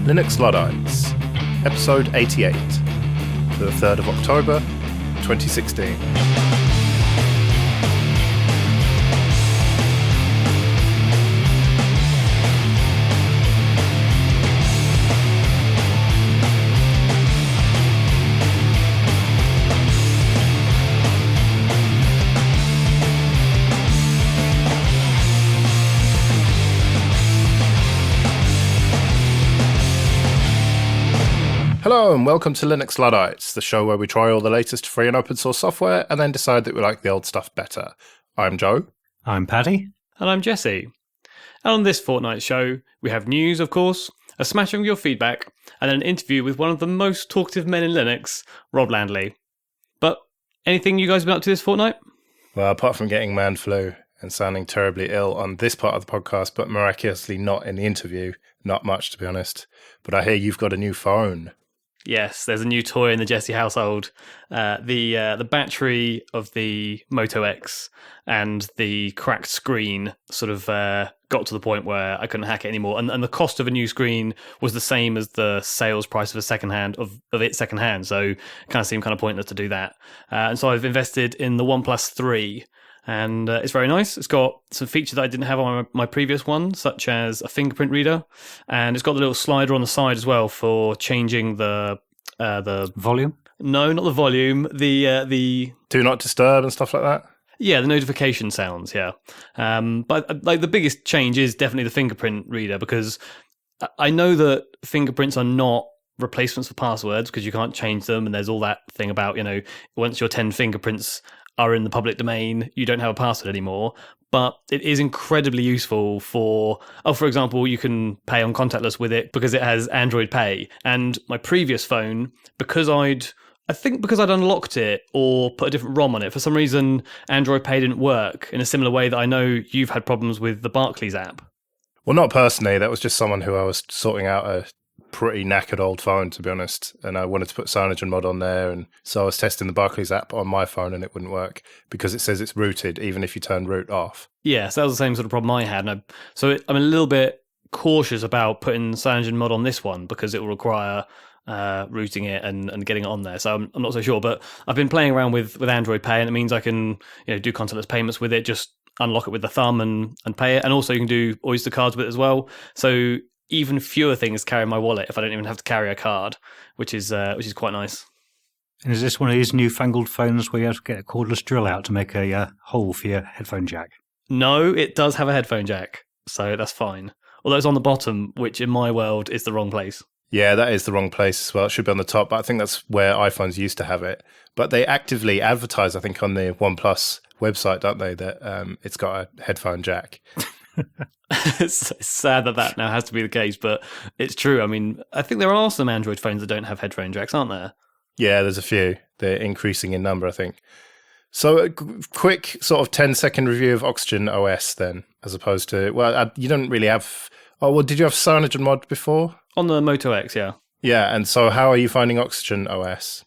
Linux Luddites, episode 88, the 3rd of October, 2016. Hello and welcome to Linux Luddites, the show where we try all the latest free and open source software and then decide that we like the old stuff better. I'm Joe. I'm Paddy. And I'm Jesse. And on this fortnight's show, we have news, of course, a smashing of your feedback, and then an interview with one of the most talkative men in Linux, Rob Landley. But anything you guys have been up to this fortnight? Well, apart from getting man flu and sounding terribly ill on this part of the podcast, but miraculously not in the interview, not much to be honest. But I hear you've got a new phone. Yes, there's a new toy in the Jesse household. The battery of the Moto X and the cracked screen sort of got to the point where I couldn't hack it anymore. And the cost of a new screen was the same as the sales price of a secondhand of it secondhand. So it kind of seemed kind of pointless to do that. And so I've invested in the OnePlus 3. And it's very nice. It's got some features that I didn't have on my previous one, such as a fingerprint reader, and it's got the little slider on the side as well for changing the volume. No, not the volume. The Do not disturb and stuff like that. Yeah, the notification sounds. Yeah, but like the biggest change is definitely the fingerprint reader, because I know that fingerprints are not replacements for passwords because you can't change them, and there's all that thing about, once your 10 fingerprints are in the public domain, you don't have a password anymore. But it is incredibly useful for example, you can pay on contactless with it because it has Android Pay. And my previous phone, because I'd unlocked it or put a different ROM on it, for some reason Android Pay didn't work in a similar way that I know you've had problems with the Barclays app. Well, not personally. That was just someone who I was sorting out a pretty knackered old phone, to be honest, and I wanted to put CyanogenMod on there, and so I was testing the Barclays app on my phone and it wouldn't work because it says it's rooted even if you turn root off. Yeah, so that was the same sort of problem I had, and I'm a little bit cautious about putting CyanogenMod on this one because it will require rooting it and getting it on there, so I'm not so sure. But I've been playing around with Android Pay, and it means I can do contactless payments with it, just unlock it with the thumb and pay it, and also you can do Oyster cards with it as well, so even fewer things carry in my wallet if I don't even have to carry a card, which is quite nice. And is this one of these newfangled phones where you have to get a cordless drill out to make a hole for your headphone jack? No, it does have a headphone jack, so that's fine. Although it's on the bottom, which in my world is the wrong place. Yeah, that is the wrong place as well. It should be on the top, but I think that's where iPhones used to have it. But they actively advertise, I think, on the OnePlus website, don't they, that it's got a headphone jack. It's sad that now has to be the case, but it's true. I mean, I think there are some Android phones that don't have headphone jacks, aren't there? Yeah, there's a few. They're increasing in number, I think. So a quick sort of 10-second review of Oxygen OS then, as opposed to, you don't really have... Oh, well, did you have CyanogenMod before? On the Moto X, yeah. Yeah, and so how are you finding Oxygen OS?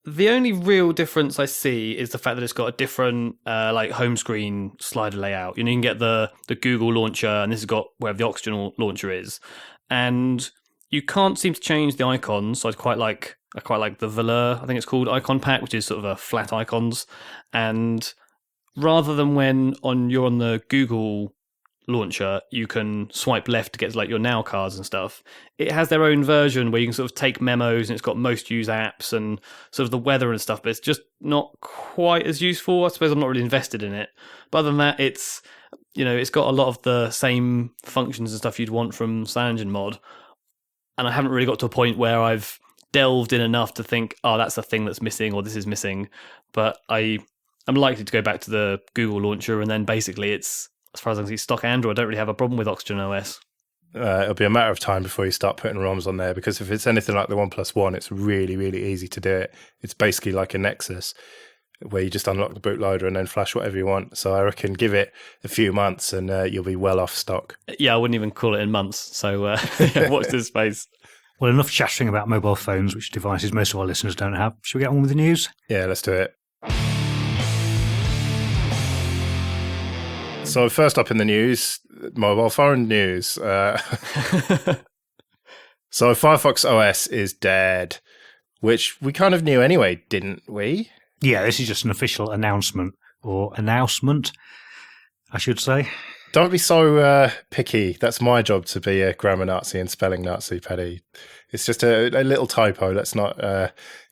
The only real difference I see is the fact that it's got a different home screen slider layout. You can get the Google launcher, and this has got where the Oxygen launcher is, and you can't seem to change the icons. So I quite like the Velour, I think it's called, icon pack, which is sort of a flat icons. And rather than when you're on the Google launcher, you can swipe left to get to your Now cards and stuff. It has their own version where you can sort of take memos, and it's got most used apps and sort of the weather and stuff, but it's just not quite as useful. I suppose I'm not really invested in it. But other than that, it's got a lot of the same functions and stuff you'd want from CyanogenMod. And I haven't really got to a point where I've delved in enough to think, oh, that's the thing that's missing, or this is missing. But I'm likely to go back to the Google launcher, and then basically it's, as far as I can see, stock Android. I don't really have a problem with Oxygen OS. It'll be a matter of time before you start putting ROMs on there, because if it's anything like the OnePlus One, it's really, really easy to do it. It's basically like a Nexus, where you just unlock the bootloader and then flash whatever you want. So I reckon give it a few months and you'll be well off stock. Yeah, I wouldn't even call it in months. So watch this space. Well, enough chattering about mobile phones, which devices most of our listeners don't have. Should we get on with the news? Yeah, let's do it. So first up in the news, mobile phone news. So Firefox OS is dead, which we kind of knew anyway, didn't we? Yeah, this is just an official announcement, I should say. Don't be so picky. That's my job to be a grammar Nazi and spelling Nazi, Paddy. It's just a little typo. Let's not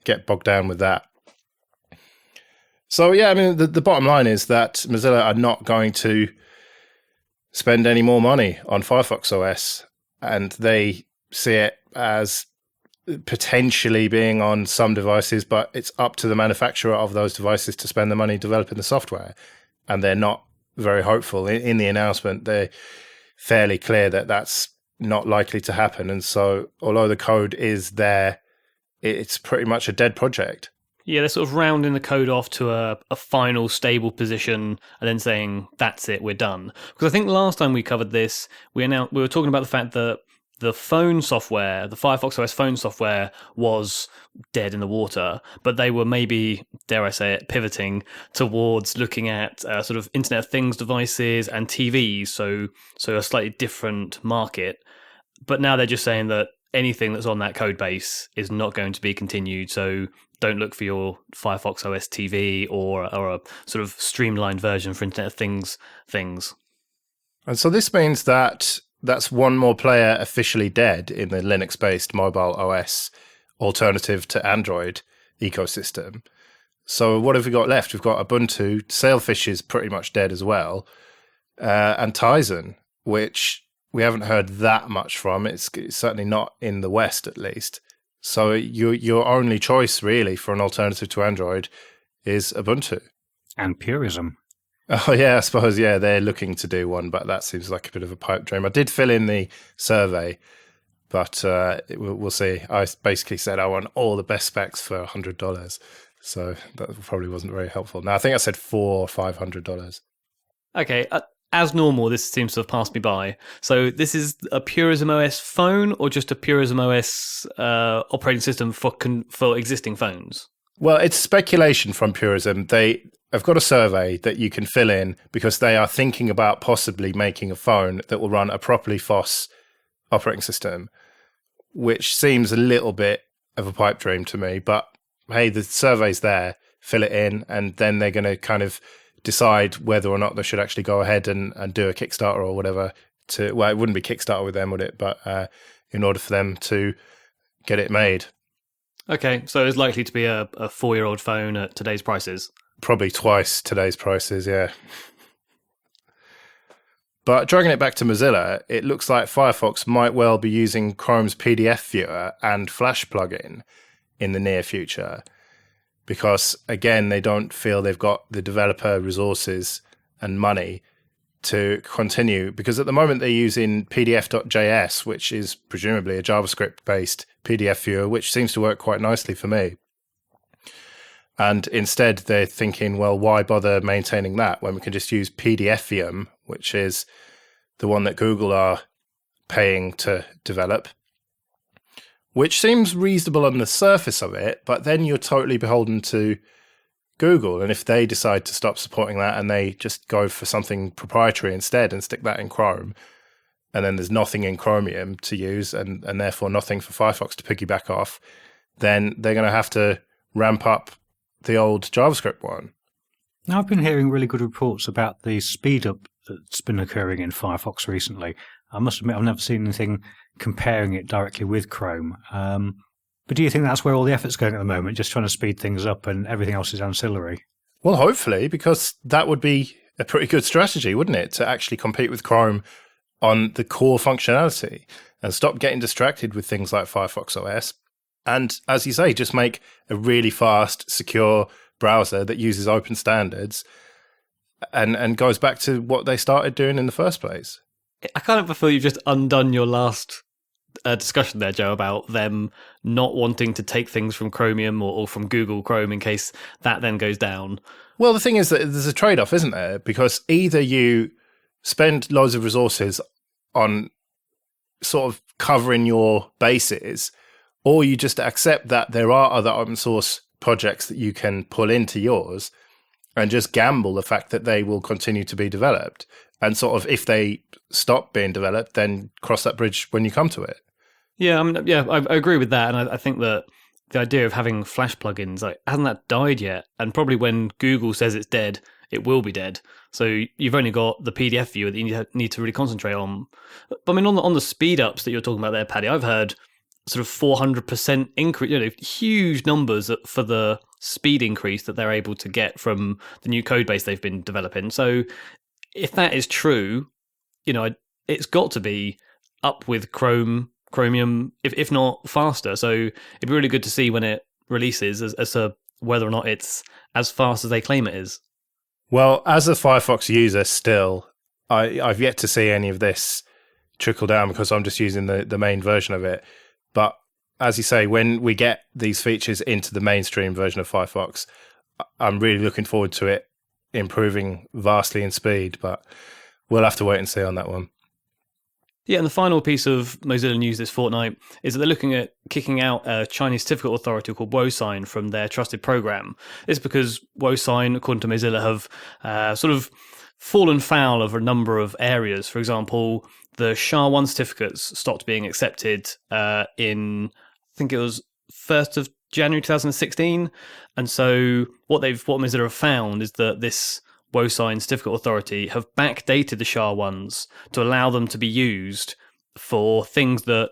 get bogged down with that. So, yeah, I mean, the bottom line is that Mozilla are not going to spend any more money on Firefox OS, and they see it as potentially being on some devices, but it's up to the manufacturer of those devices to spend the money developing the software. And they're not very hopeful. In the announcement, they're fairly clear that that's not likely to happen. And so, although the code is there, it's pretty much a dead project. Yeah, they're sort of rounding the code off to a final stable position and then saying, that's it, we're done. Because I think last time we covered this, we were talking about the fact that the phone software, the Firefox OS phone software, was dead in the water, but they were maybe, dare I say it, pivoting towards looking at sort of Internet of Things devices and TVs, so a slightly different market. But now they're just saying that anything that's on that code base is not going to be continued, so don't look for your Firefox OS TV or a sort of streamlined version for Internet of Things. And so this means that that's one more player officially dead in the Linux-based mobile OS alternative to Android ecosystem. So what have we got left? We've got Ubuntu, Sailfish is pretty much dead as well, and Tizen, which we haven't heard that much from. It's certainly not in the West, at least. So your only choice, really, for an alternative to Android is Ubuntu. And Purism. Oh, yeah, I suppose, yeah, they're looking to do one, but that seems like a bit of a pipe dream. I did fill in the survey, but we'll see. I basically said I want all the best specs for $100, so that probably wasn't very helpful. Now, I think I said $400 or $500. Okay, as normal, this seems to have passed me by. So this is a Purism OS phone or just a Purism OS operating system for existing phones? Well, it's speculation from Purism. I've got a survey that you can fill in because they are thinking about possibly making a phone that will run a properly FOSS operating system, which seems a little bit of a pipe dream to me. But hey, the survey's there, fill it in, and then they're going to kind of decide whether or not they should actually go ahead and do a Kickstarter or whatever. Well, it wouldn't be Kickstarter with them, would it? But in order for them to get it made. Okay, so it's likely to be a 4-year-old phone at today's prices. Probably twice today's prices, yeah. But dragging it back to Mozilla, it looks like Firefox might well be using Chrome's PDF viewer and Flash plugin in the near future. Because, again, they don't feel they've got the developer resources and money to continue. Because at the moment they're using pdf.js, which is presumably a JavaScript-based PDF viewer, which seems to work quite nicely for me. And instead, they're thinking, well, why bother maintaining that when we can just use PDFium, which is the one that Google are paying to develop, which seems reasonable on the surface of it, but then you're totally beholden to Google. And if they decide to stop supporting that and they just go for something proprietary instead and stick that in Chrome, and then there's nothing in Chromium to use and therefore nothing for Firefox to piggyback off, then they're going to have to ramp up the old JavaScript one. Now, I've been hearing really good reports about the speed up that's been occurring in Firefox recently. I must admit, I've never seen anything comparing it directly with Chrome. But do you think that's where all the effort's going at the moment, just trying to speed things up and everything else is ancillary? Well, hopefully, because that would be a pretty good strategy, wouldn't it, to actually compete with Chrome on the core functionality and stop getting distracted with things like Firefox OS. And as you say, just make a really fast, secure browser that uses open standards and goes back to what they started doing in the first place. I kind of feel you've just undone your last discussion there, Joe, about them not wanting to take things from Chromium or from Google Chrome in case that then goes down. Well, the thing is that there's a trade-off, isn't there? Because either you spend loads of resources on sort of covering your bases, or you just accept that there are other open source projects that you can pull into yours and just gamble the fact that they will continue to be developed. And sort of if they stop being developed, then cross that bridge when you come to it. Yeah, I agree with that, and I think that the idea of having Flash plugins, like, hasn't that died yet? And probably when Google says it's dead, it will be dead. So you've only got the PDF viewer that you need to really concentrate on. But I mean, on the speed ups that you're talking about there, Paddy, I've heard sort of 400% increase, huge numbers for the speed increase that they're able to get from the new code base they've been developing. So if that is true, it's got to be up with Chromium, if not faster. So it'd be really good to see when it releases as to whether or not it's as fast as they claim it is. Well, as a Firefox user still, I've yet to see any of this trickle down because I'm just using the main version of it. But as you say, when we get these features into the mainstream version of Firefox, I'm really looking forward to it improving vastly in speed, but we'll have to wait and see on that one. Yeah, and the final piece of Mozilla news this fortnight is that they're looking at kicking out a Chinese certificate authority called WoSign from their trusted program. It's because WoSign, according to Mozilla, have sort of fallen foul of a number of areas. For example, the SHA-1 certificates stopped being accepted in, I think it was 1st of January 2016. And so what Mozilla have found is that this WoSign certificate authority have backdated the SHA-1s to allow them to be used for things that,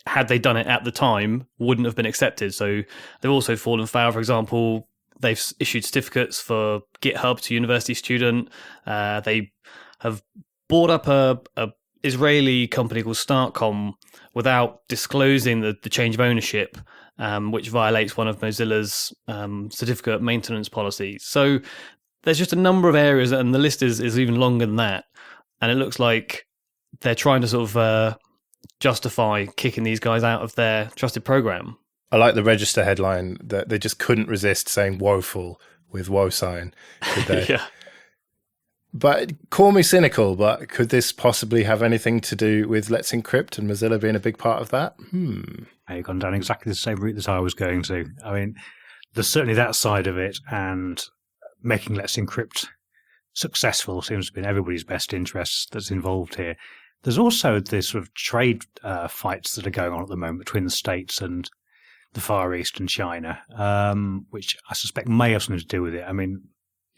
had they done it at the time, wouldn't have been accepted. So they've also fallen foul. For example, they've issued certificates for GitHub to university student. They have bought up a Israeli company called Startcom without disclosing the change of ownership, which violates one of Mozilla's certificate maintenance policies. So there's just a number of areas, and the list is even longer than that. And it looks like they're trying to sort of justify kicking these guys out of their trusted program. I like the Register headline that they just couldn't resist saying woeful with WoSign, could they? Yeah. But call me cynical, but could this possibly have anything to do with Let's Encrypt and Mozilla being a big part of that? You've gone down exactly the same route that I was going to. I mean, there's certainly that side of it, and making Let's Encrypt successful seems to be in everybody's best interests that's involved here. There's also this sort of trade fights that are going on at the moment between the States and the Far East and China, which I suspect may have something to do with it. I mean,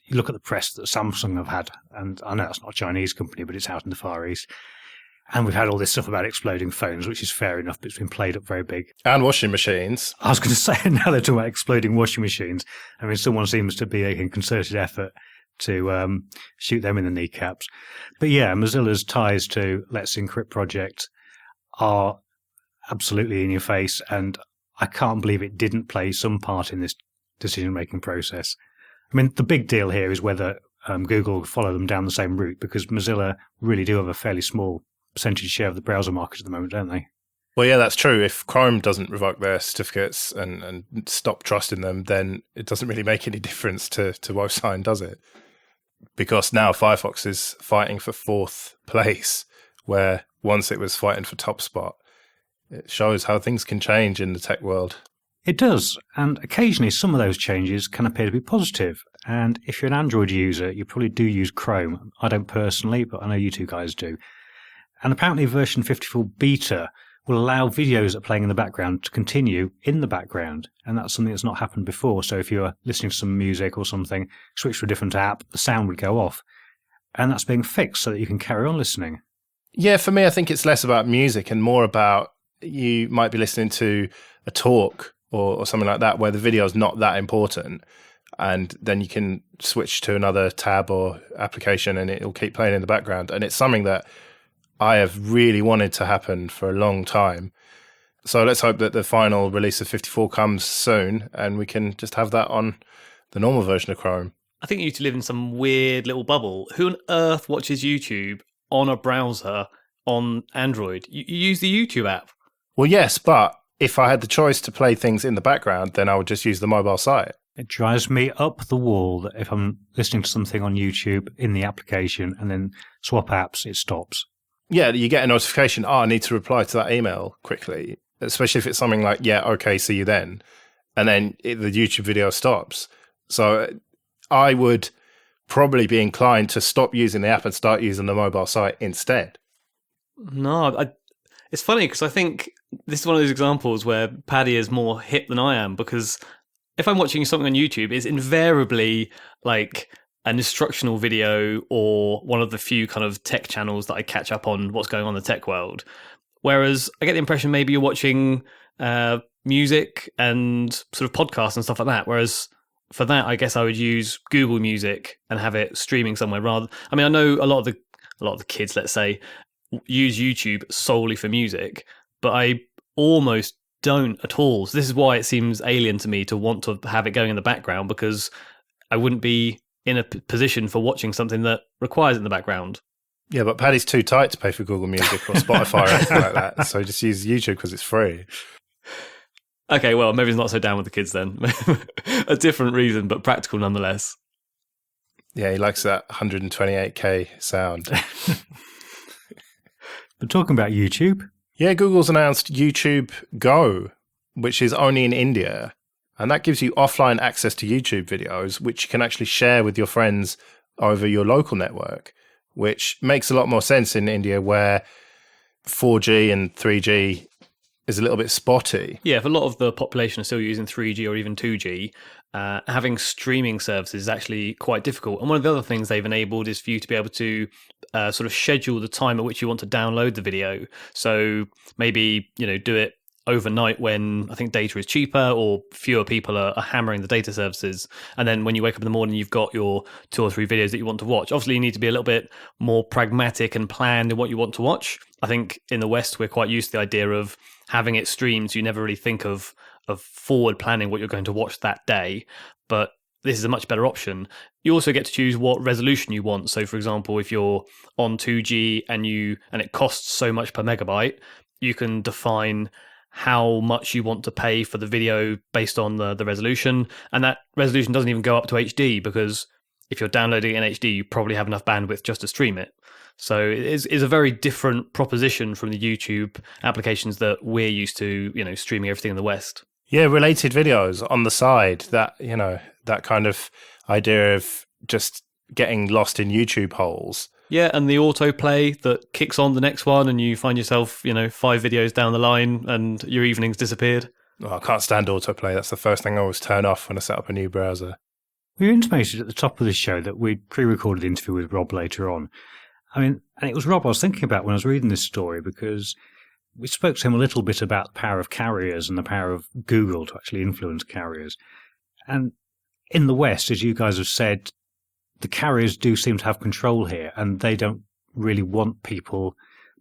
you look at the press that Samsung have had, and I know that's not a Chinese company, but it's out in the Far East. And we've had all this stuff about exploding phones, which is fair enough, but it's been played up very big. And washing machines. I was going to say, now they're talking about exploding washing machines. I mean, someone seems to be making concerted effort to shoot them in the kneecaps. But yeah, Mozilla's ties to Let's Encrypt project are absolutely in your face, and I can't believe it didn't play some part in this decision-making process. I mean, the big deal here is whether Google will follow them down the same route, because Mozilla really do have a fairly small percentage share of the browser market at the moment, don't they? Well, yeah, that's true. If Chrome doesn't revoke their certificates and stop trusting them, then it doesn't really make any difference to WoSign, does it? Because now Firefox is fighting for 4th place, where once it was fighting for top spot. It shows how things can change in the tech world. It does, and occasionally some of those changes can appear to be positive. And if you're an Android user, you probably do use Chrome. I don't personally, but I know you two guys do. And apparently version 54 beta will allow videos that are playing in the background to continue in the background. And that's something that's not happened before. So if you're listening to some music or something, switch to a different app, the sound would go off. And that's being fixed so that you can carry on listening. Yeah, for me, I think it's less about music and more about you might be listening to a talk or something like that where the video is not that important. And then you can switch to another tab or application and it'll keep playing in the background. And it's something that I have really wanted to happen for a long time. So let's hope that the final release of 54 comes soon and we can just have that on the normal version of Chrome. I think you two live in some weird little bubble. Who on earth watches YouTube on a browser on Android? You use the YouTube app. Well, yes, but if I had the choice to play things in the background, then I would just use the mobile site. It drives me up the wall that if I'm listening to something on YouTube in the application and then swap apps, it stops. Yeah, you get a notification, I need to reply to that email quickly, especially if it's something like, yeah, okay, see you then. And then the YouTube video stops. So I would probably be inclined to stop using the app and start using the mobile site instead. No, It's funny because I think this is one of those examples where Paddy is more hip than I am, because if I'm watching something on YouTube, it's invariably like an instructional video or one of the few kind of tech channels that I catch up on what's going on in the tech world. Whereas I get the impression maybe you're watching music and sort of podcasts and stuff like that. Whereas for that, I guess I would use Google Music and have it streaming somewhere rather. I mean, I know a lot of the kids, let's say, use YouTube solely for music, but I almost don't at all. So this is why it seems alien to me to want to have it going in the background, because I wouldn't be in a position for watching something that requires it in the background. Yeah, but Paddy's too tight to pay for Google Music or Spotify or anything like that. So just use YouTube because it's free. Okay, well, maybe he's not so down with the kids then. A different reason, but practical nonetheless. Yeah, he likes that 128K sound. But talking about YouTube. Yeah, Google's announced YouTube Go, which is only in India. And that gives you offline access to YouTube videos, which you can actually share with your friends over your local network, which makes a lot more sense in India where 4G and 3G is a little bit spotty. Yeah, if a lot of the population are still using 3G or even 2G, having streaming services is actually quite difficult. And one of the other things they've enabled is for you to be able to sort of schedule the time at which you want to download the video. So maybe, do it overnight when I think data is cheaper or fewer people are hammering the data services. And then when you wake up in the morning, you've got your 2 or 3 videos that you want to watch. Obviously, you need to be a little bit more pragmatic and planned in what you want to watch. I think in the West, we're quite used to the idea of having it streamed, so you never really think of forward planning what you're going to watch that day. But this is a much better option. You also get to choose what resolution you want. So, for example, if you're on 2G and it costs so much per megabyte, you can define how much you want to pay for the video based on the resolution. And that resolution doesn't even go up to HD, because if you're downloading it in HD, you probably have enough bandwidth just to stream it. So it is a very different proposition from the YouTube applications that we're used to, streaming everything in the West. Yeah, related videos on the side, that kind of idea of just getting lost in YouTube holes. Yeah, and the autoplay that kicks on the next one and you find yourself, 5 videos down the line and your evening's disappeared. Oh, I can't stand autoplay. That's the first thing I always turn off when I set up a new browser. We intimated at the top of this show that we'd pre-recorded the interview with Rob later on. I mean, and it was Rob I was thinking about when I was reading this story, because we spoke to him a little bit about the power of carriers and the power of Google to actually influence carriers. And in the West, as you guys have said, the carriers do seem to have control here, and they don't really want people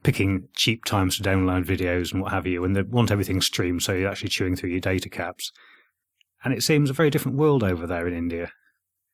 picking cheap times to download videos and what have you, and they want everything streamed, so you're actually chewing through your data caps. And it seems a very different world over there in India.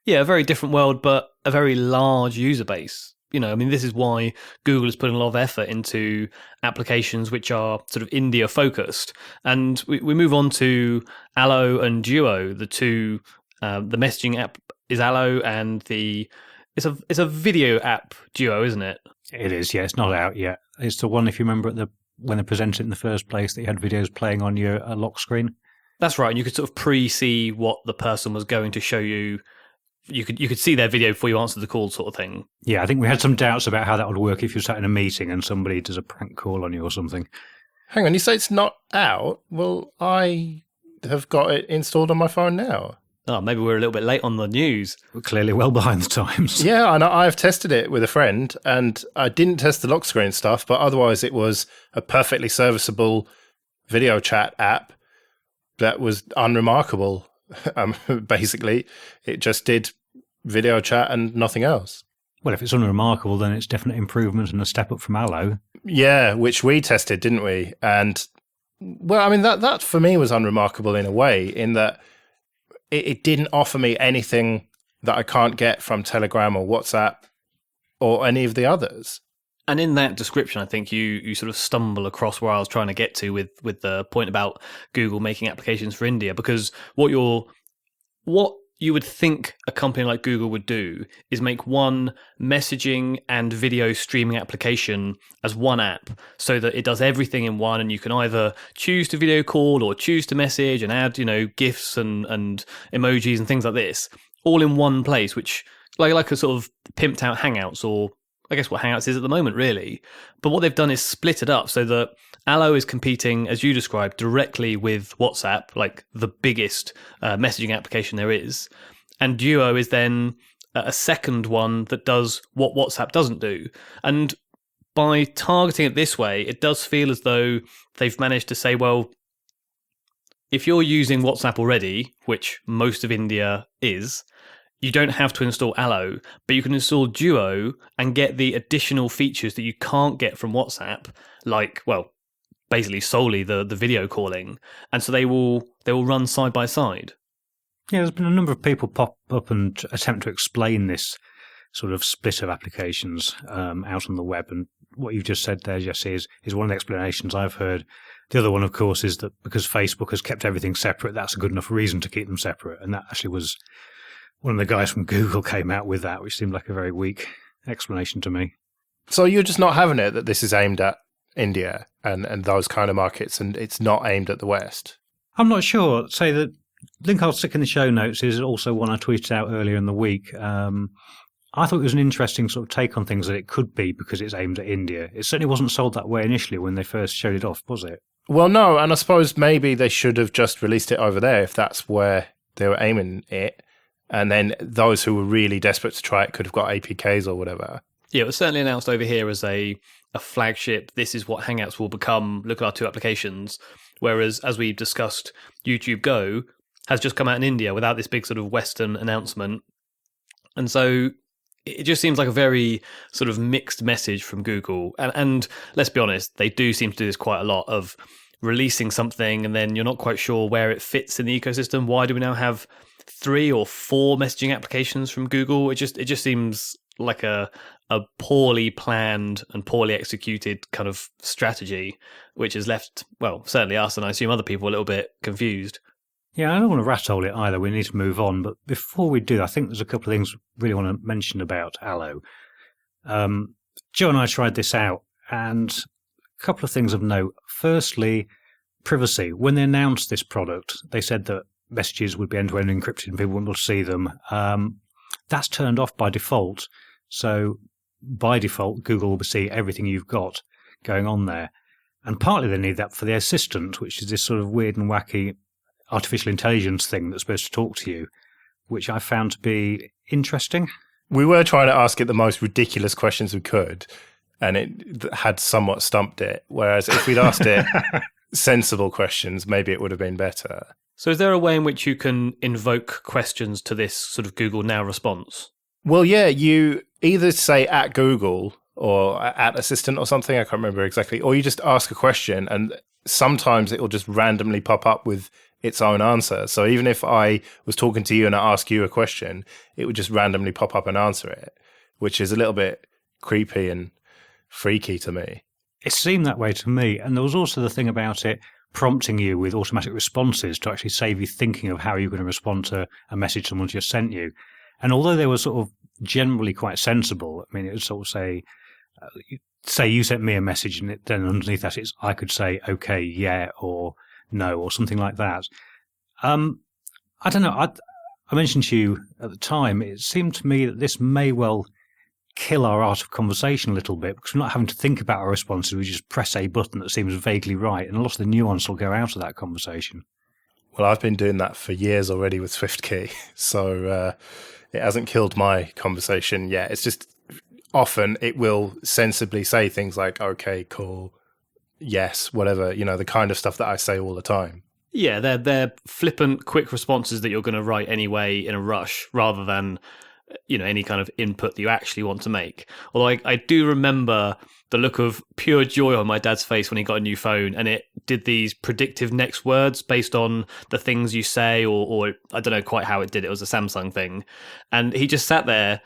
Yeah, a very different world, but a very large user base. This is why Google is putting a lot of effort into applications which are sort of India focused. And we move on to Allo and Duo, the two. The messaging app is Allo, and it's a video app, Duo, isn't it? It is, yeah. It's not out yet. It's the one, if you remember, when they presented it in the first place, that you had videos playing on your lock screen. That's right. And you could sort of pre-see what the person was going to show you. You could see their video before you answered the call, sort of thing. Yeah, I think we had some doubts about how that would work if you're sat in a meeting and somebody does a prank call on you or something. Hang on, you say it's not out? Well, I have got it installed on my phone now. Oh, maybe we're a little bit late on the news. We're clearly well behind the times. Yeah, and I've tested it with a friend, and I didn't test the lock screen stuff, but otherwise it was a perfectly serviceable video chat app that was unremarkable. Basically, it just did video chat and nothing else. Well, if it's unremarkable, then it's definite improvement and a step up from Allo. Yeah, which we tested, didn't we? And, well, I mean, that for me was unremarkable in a way, in that it didn't offer me anything that I can't get from Telegram or WhatsApp or any of the others. And in that description, I think you sort of stumble across where I was trying to get to with the point about Google making applications for India, because what you would think a company like Google would do is make one messaging and video streaming application as one app, so that it does everything in one, and you can either choose to video call or choose to message and add, GIFs and emojis and things like this, all in one place, which like a sort of pimped out Hangouts or I guess what Hangouts is at the moment, really. But what they've done is split it up so that Allo is competing, as you described, directly with WhatsApp, like the biggest messaging application there is. And Duo is then a second one that does what WhatsApp doesn't do. And by targeting it this way, it does feel as though they've managed to say, well, if you're using WhatsApp already, which most of India is, you don't have to install Allo, but you can install Duo and get the additional features that you can't get from WhatsApp, like, well, basically solely the video calling. And so they will run side by side. Yeah, there's been a number of people pop up and attempt to explain this sort of split of applications out on the web. And what you've just said there, Jesse, is one of the explanations I've heard. The other one, of course, is that because Facebook has kept everything separate, that's a good enough reason to keep them separate. And that actually was one of the guys from Google came out with that, which seemed like a very weak explanation to me. So you're just not having it that this is aimed at India and those kind of markets, and it's not aimed at the West? I'm not sure. Say the link I'll stick in the show notes is also one I tweeted out earlier in the week. I thought it was an interesting sort of take on things that it could be because it's aimed at India. It certainly wasn't sold that way initially when they first showed it off, was it? Well, no, and I suppose maybe they should have just released it over there if that's where they were aiming it. And then those who were really desperate to try it could have got APKs or whatever. Yeah, it was certainly announced over here as a flagship. This is what Hangouts will become. Look at our two applications. Whereas, as we've discussed, YouTube Go has just come out in India without this big sort of Western announcement. And so it just seems like a very sort of mixed message from Google. And let's be honest, they do seem to do this quite a lot of releasing something and then you're not quite sure where it fits in the ecosystem. Why do we now have 3 or 4 messaging applications from Google? It just seems like a poorly planned and poorly executed kind of strategy, which has left, well, certainly us and I assume other people a little bit confused. Yeah, I don't want to rat-hole it either. We need to move on. But before we do, I think there's a couple of things I really want to mention about Allo. Joe and I tried this out, and a couple of things of note. Firstly, privacy. When they announced this product, they said that messages would be end-to-end encrypted and people wouldn't be able to see them. That's turned off by default. So by default, Google will see everything you've got going on there. And partly they need that for the assistant, which is this sort of weird and wacky artificial intelligence thing that's supposed to talk to you, which I found to be interesting. We were trying to ask it the most ridiculous questions we could, and it had somewhat stumped it. Whereas if we'd asked it sensible questions, maybe it would have been better. So is there a way in which you can invoke questions to this sort of Google Now response? Well, yeah, you either say at Google or at Assistant or something, I can't remember exactly, or you just ask a question and sometimes it will just randomly pop up with its own answer. So even if I was talking to you and I ask you a question, it would just randomly pop up and answer it, which is a little bit creepy and freaky to me. It seemed that way to me. And there was also the thing about it prompting you with automatic responses to actually save you thinking of how you're going to respond to a message someone just sent you. And although they were sort of generally quite sensible, I mean, it would sort of say you sent me a message and then underneath that I could say, okay, yeah, or no, or something like that. I don't know. I mentioned to you at the time, it seemed to me that this may well kill our art of conversation a little bit because we're not having to think about our responses. We just press a button that seems vaguely right, and a lot of the nuance will go out of that conversation. Well, I've been doing that for years already with SwiftKey, so it hasn't killed my conversation yet. It's just often it will sensibly say things like, okay, cool, yes, whatever, the kind of stuff that I say all the time. Yeah, they're flippant, quick responses that you're going to write anyway in a rush rather than, any kind of input that you actually want to make. Although I do remember the look of pure joy on my dad's face when he got a new phone and it did these predictive next words based on the things you say or I don't know quite how it did. It was a Samsung thing. And he just sat there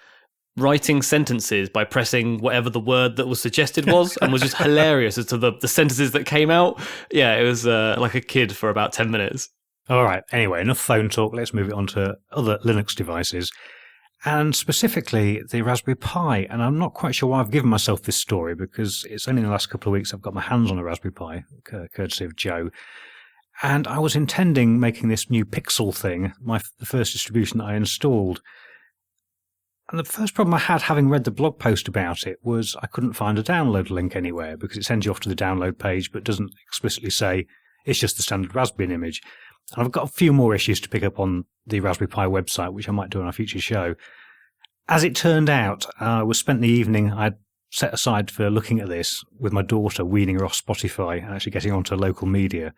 writing sentences by pressing whatever the word that was suggested was and was just hilarious as to the sentences that came out. Yeah, it was like a kid for about 10 minutes. All right. Anyway, enough phone talk. Let's move it on to other Linux devices. And specifically the Raspberry Pi. And I'm not quite sure why I've given myself this story because it's only in the last couple of weeks I've got my hands on a Raspberry Pi, courtesy of Joe. And I was intending making this new Pixel thing, the first distribution that I installed. And the first problem I had having read the blog post about it was I couldn't find a download link anywhere because it sends you off to the download page but doesn't explicitly say it's just the standard Raspbian image. And I've got a few more issues to pick up on the Raspberry Pi website, which I might do on a future show. As it turned out, I was spent the evening I'd set aside for looking at this with my daughter, weaning her off Spotify and actually getting onto local media.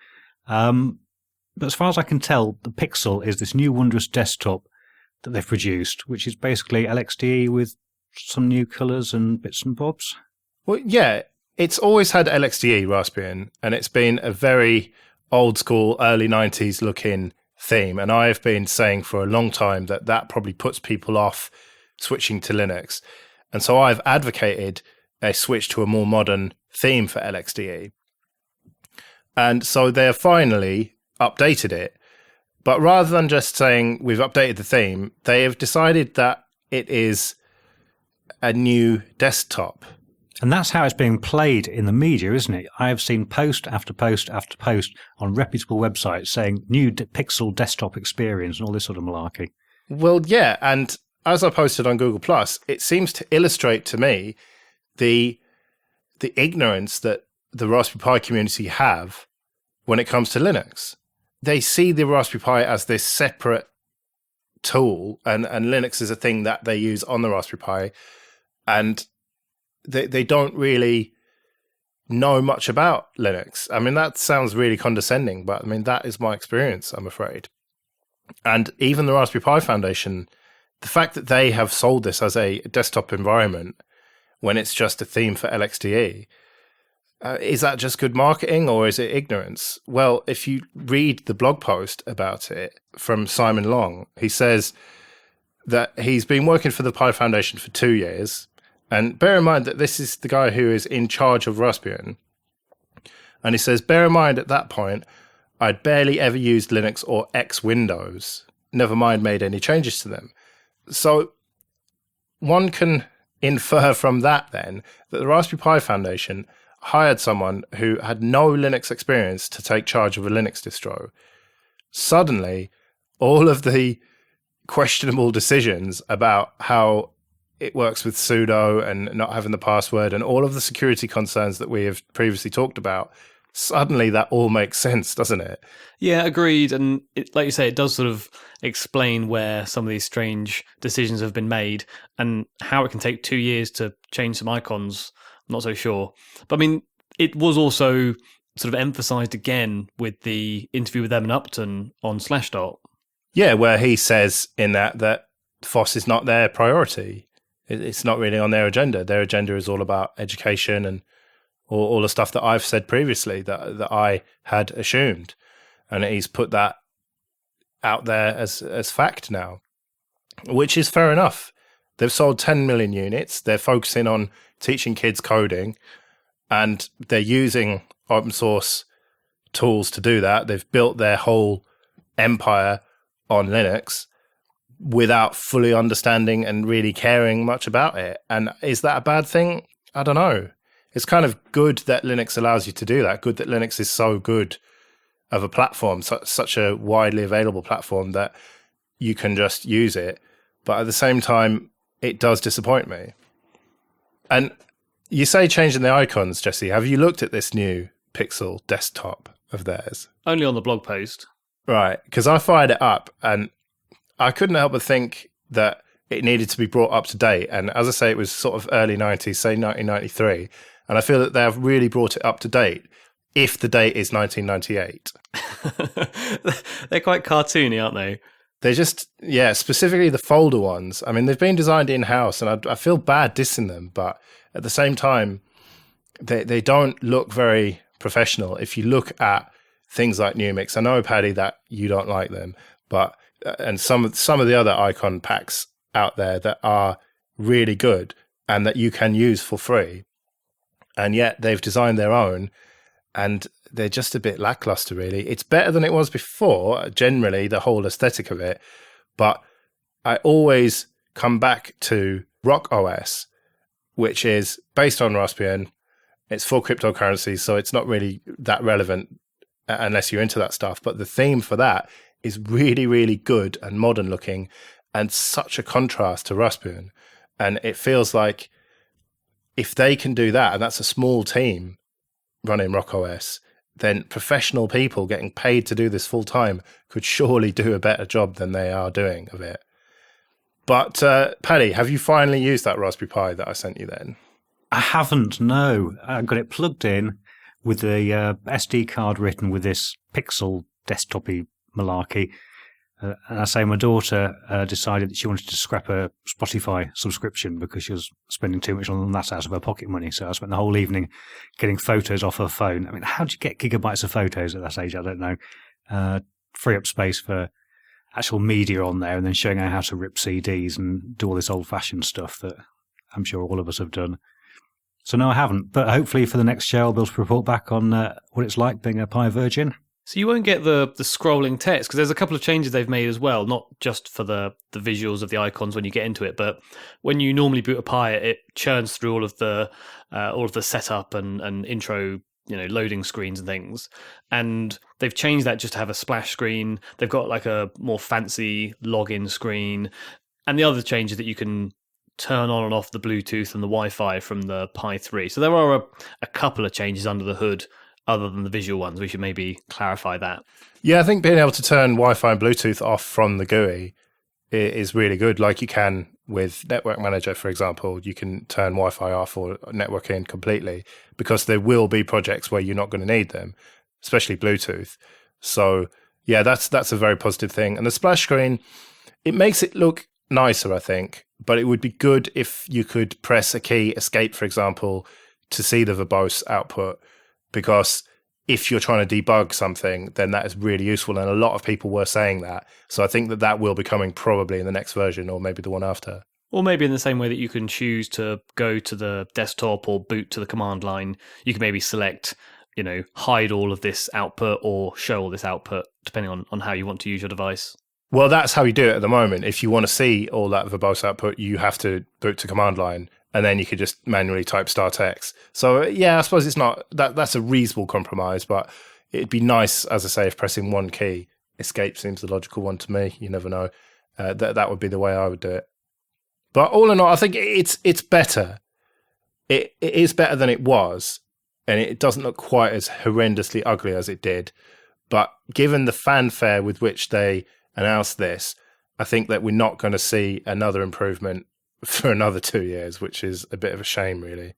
But as far as I can tell, the Pixel is this new wondrous desktop that they've produced, which is basically LXDE with some new colours and bits and bobs. Well, yeah, it's always had LXDE Raspbian, and it's been a very old school, early 90s looking theme. And I've been saying for a long time that probably puts people off switching to Linux. And so I've advocated a switch to a more modern theme for LXDE. And so they have finally updated it. But rather than just saying we've updated the theme, they have decided that it is a new desktop. And that's how it's being played in the media, isn't it? I have seen post after post after post on reputable websites saying new Pixel desktop experience and all this sort of malarkey. Well, yeah, and as I posted on Google+, it seems to illustrate to me the ignorance that the Raspberry Pi community have when it comes to Linux. They see the Raspberry Pi as this separate tool, and Linux is a thing that they use on the Raspberry Pi, and they don't really know much about Linux. I mean, that sounds really condescending, but I mean, that is my experience, I'm afraid. And even the Raspberry Pi Foundation, the fact that they have sold this as a desktop environment when it's just a theme for LXDE, is that just good marketing or is it ignorance? Well, if you read the blog post about it from Simon Long, he says that he's been working for the Pi Foundation for 2 years. And bear in mind that this is the guy who is in charge of Raspbian. And he says, bear in mind at that point, I'd barely ever used Linux or X Windows, never mind made any changes to them. So one can infer from that then that the Raspberry Pi Foundation hired someone who had no Linux experience to take charge of a Linux distro. Suddenly, all of the questionable decisions about how it works with sudo and not having the password and all of the security concerns that we have previously talked about, suddenly that all makes sense, doesn't it? Yeah, agreed. And like you say, it does sort of explain where some of these strange decisions have been made and how it can take 2 years to change some icons. I'm not so sure. But I mean, it was also sort of emphasized again with the interview with Evan Upton on Slashdot. Yeah, where he says in that FOSS is not their priority. It's not really on their agenda. Their agenda is all about education and all the stuff that I've said previously that I had assumed. And he's put that out there as fact now, which is fair enough. They've sold 10 million units. They're focusing on teaching kids coding, and they're using open source tools to do that. They've built their whole empire on Linux without fully understanding and really caring much about it. And is that a bad thing? I don't know. It's kind of good that Linux allows you to do that. Good that Linux is so good of a platform, such a widely available platform that you can just use it. But at the same time, it does disappoint me. And you say changing the icons, Jesse. Have you looked at this new Pixel desktop of theirs? Only on the blog post. Right, because I fired it up and I couldn't help but think that it needed to be brought up to date. And as I say, it was sort of early 90s, say 1993. And I feel that they have really brought it up to date if the date is 1998. They're quite cartoony, aren't they? They're just, yeah, specifically the folder ones. I mean, they've been designed in-house and I feel bad dissing them, but at the same time, they don't look very professional. If you look at things like Numix, I know, Paddy, that you don't like them, but and some of the other icon packs out there that are really good and that you can use for free, and yet they've designed their own and they're just a bit lackluster, really. It's better than it was before, generally, the whole aesthetic of it, but I always come back to Rock OS, which is based on Raspbian. It's for cryptocurrencies, so it's not really that relevant unless you're into that stuff, but the theme for that is really, really good and modern looking, and such a contrast to Raspbian. And it feels like if they can do that, and that's a small team running RockOS, then professional people getting paid to do this full time could surely do a better job than they are doing of it. But Paddy, have you finally used that Raspberry Pi that I sent you then? I haven't, no. I got it plugged in with the SD card written with this pixel desktop-y malarkey. And I say my daughter decided that she wanted to scrap a Spotify subscription because she was spending too much on that out of her pocket money. So I spent the whole evening getting photos off her phone. I mean, how do you get gigabytes of photos at that age? I don't know. Free up space for actual media on there and then showing her how to rip CDs and do all this old-fashioned stuff that I'm sure all of us have done. So no, I haven't. But hopefully for the next show, I'll be able to report back on what it's like being a Pi Virgin. So you won't get the scrolling text, because there's a couple of changes they've made as well, not just for the visuals of the icons when you get into it, but when you normally boot a Pi, it churns through all of the setup and intro, loading screens and things. And they've changed that just to have a splash screen. They've got like a more fancy login screen. And the other change is that you can turn on and off the Bluetooth and the Wi-Fi from the Pi 3. So there are a couple of changes under the hood other than the visual ones. We should maybe clarify that. Yeah, I think being able to turn Wi-Fi and Bluetooth off from the GUI is really good. Like you can with Network Manager, for example, you can turn Wi-Fi off or network in completely, because there will be projects where you're not going to need them, especially Bluetooth. So yeah, that's a very positive thing. And the splash screen, it makes it look nicer, I think, but it would be good if you could press a key, escape, for example, to see the verbose output, because if you're trying to debug something, then that is really useful. And a lot of people were saying that. So I think that will be coming probably in the next version or maybe the one after. Or maybe in the same way that you can choose to go to the desktop or boot to the command line, you can maybe select, hide all of this output or show all this output, depending on how you want to use your device. Well, that's how you do it at the moment. If you want to see all that verbose output, you have to boot to command line, and then you could just manually type *X. So yeah, I suppose it's not that's a reasonable compromise, but it'd be nice, as I say, if pressing one key, escape seems the logical one to me. You never know. That would be the way I would do it. But all in all, I think it's better. It is better than it was, and it doesn't look quite as horrendously ugly as it did. But given the fanfare with which they announced this, I think that we're not going to see another improvement for another 2 years, which is a bit of a shame, really.